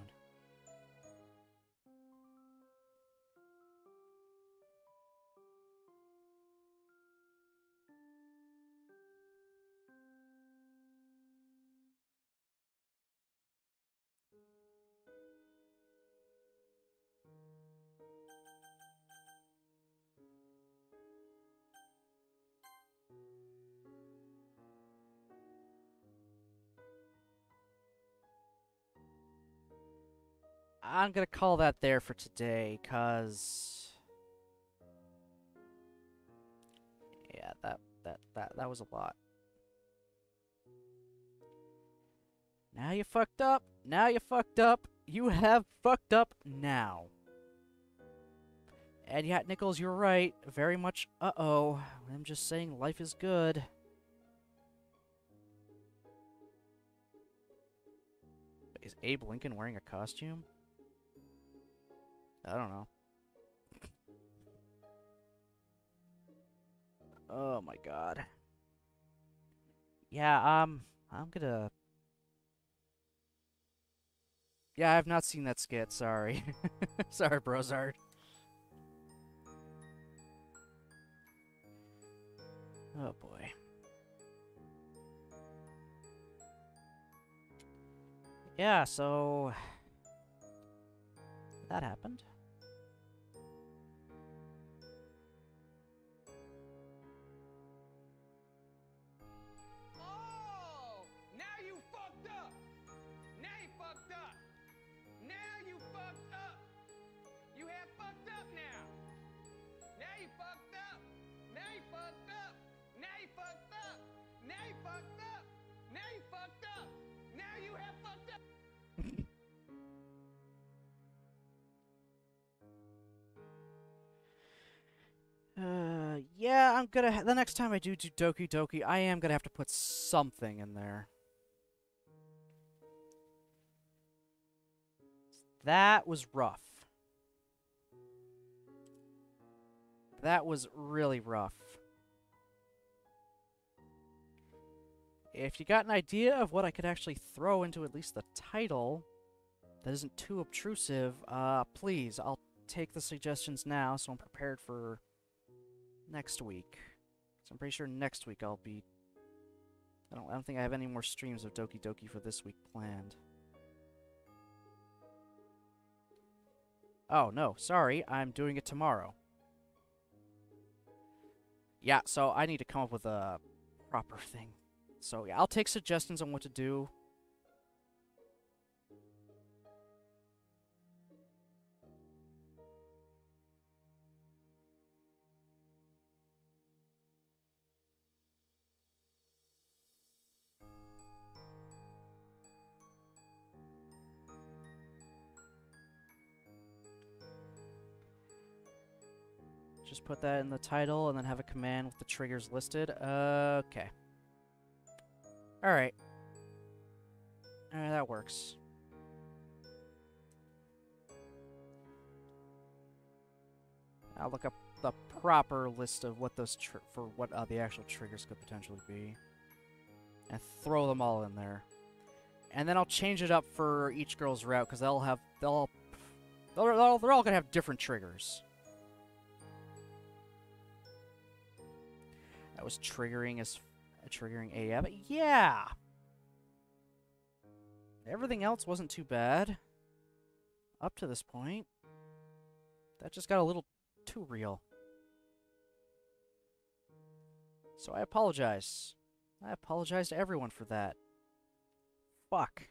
Speaker 3: I'm gonna call that there for today, cause... yeah, that was a lot. Now you fucked up. Now you fucked up. You have fucked up now. And yeah, Nichols, you're right. Very much uh-oh. I'm just saying life is good. Is Abe Lincoln wearing a costume? I don't know. Oh my god. Yeah, I'm gonna... yeah, I've not seen that skit, sorry. Sorry, Brozard. Oh boy. Yeah, so... that happened.
Speaker 4: Oh! Now you fucked up! Now you fucked up! Now you fucked up! You have fucked up now! Now you fucked up! Now you fucked up! Now you fucked up! Now you fucked up! Now you fucked up! Now you have fucked up!
Speaker 3: Yeah, I'm gonna... the next time I do Doki Doki, I am gonna have to put something in there. That was rough. That was really rough. If you got an idea of what I could actually throw into at least the title that isn't too obtrusive, please, I'll take the suggestions now so I'm prepared for next week. So I'm pretty sure next week I'll be... I don't think I have any more streams of Doki Doki for this week planned. Oh, no, sorry, I'm doing it tomorrow. Yeah, so I need to come up with a proper thing. So yeah, I'll take suggestions on what to do.
Speaker 1: Just put that in the title and then have a command with the triggers listed. Okay. Alright. Alright, that works. I'll look up the proper list of what those the actual triggers could potentially be, and throw them all in there. And then I'll change it up for each girl's route because they're all gonna have different triggers. That was triggering AF. Yeah. Everything else wasn't too bad up to this point. That just got a little too real. So I apologize. I apologize to everyone for that. Fuck.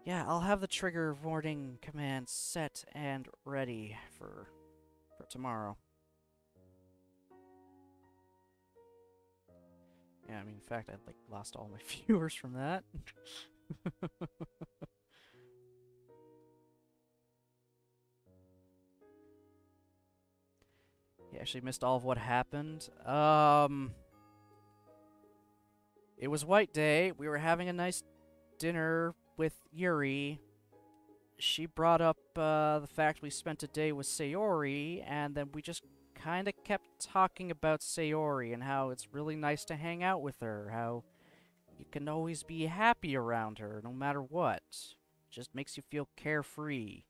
Speaker 1: Yeah, I'll have the trigger warning command set and ready for tomorrow. Yeah, I mean, in fact, I lost all my viewers from that. You actually missed all of what happened. It was White Day. We were having a nice dinner with Yuri. She brought up the fact we spent a day with Sayori, and then we just kind of kept talking about Sayori and how it's really nice to hang out with her, how you can always be happy around her no matter what. Just makes you feel carefree.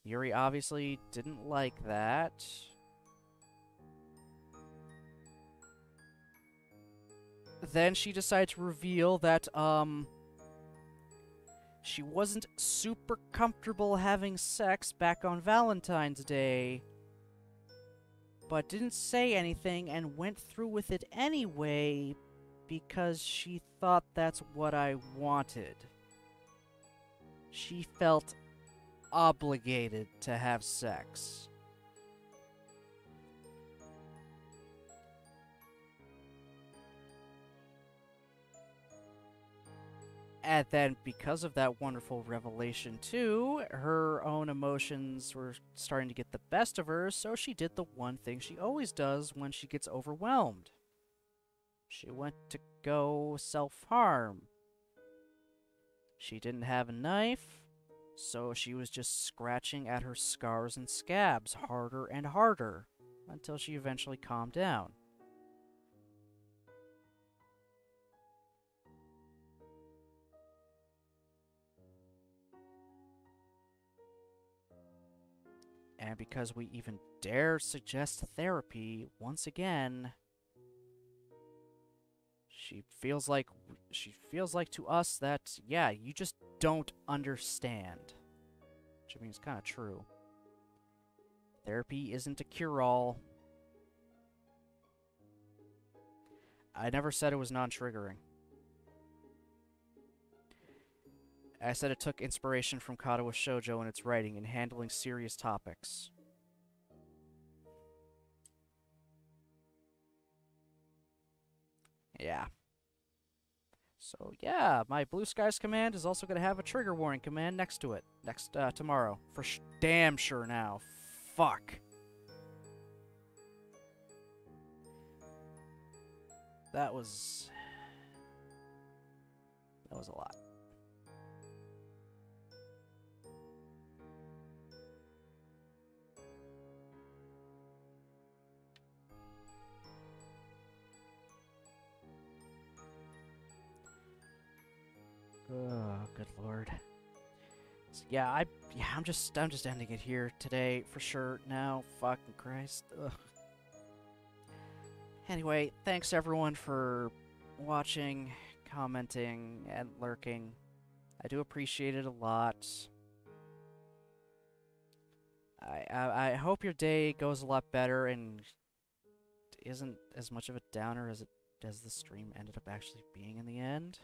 Speaker 1: Yuri obviously didn't like that. Then she decided to reveal that, she wasn't super comfortable having sex back on Valentine's Day, but didn't say anything and went through with it anyway because she thought that's what I wanted. She felt obligated to have sex. And then, because of that wonderful revelation, too, her own emotions were starting to get the best of her, so she did the one thing she always does when she gets overwhelmed. She went to go self-harm. She didn't have a knife, so she was just scratching at her scars and scabs harder and harder, until she eventually calmed down. And because we even dare suggest therapy, once again, she feels like to us that, yeah, you just don't understand. Which I mean is kind of true. Therapy isn't a cure-all. I never said it was non-triggering. I said it took inspiration from Katawa Shoujo in its writing and handling serious topics. Yeah. So, yeah, my Blue Skies command is also going to have a trigger warning command next to it. Tomorrow. For damn sure now. Fuck. That was a lot. Oh, good lord. So, yeah, I'm just ending it here today for sure. Now, fucking Christ. Ugh. Anyway, thanks everyone for watching, commenting, and lurking. I do appreciate it a lot. I hope your day goes a lot better and isn't as much of a downer as the stream ended up actually being in the end.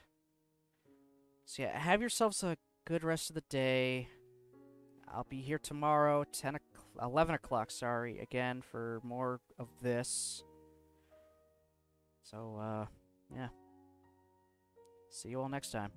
Speaker 1: So yeah, have yourselves a good rest of the day. I'll be here tomorrow, 11 o'clock, sorry, again, for more of this. So, yeah. See you all next time.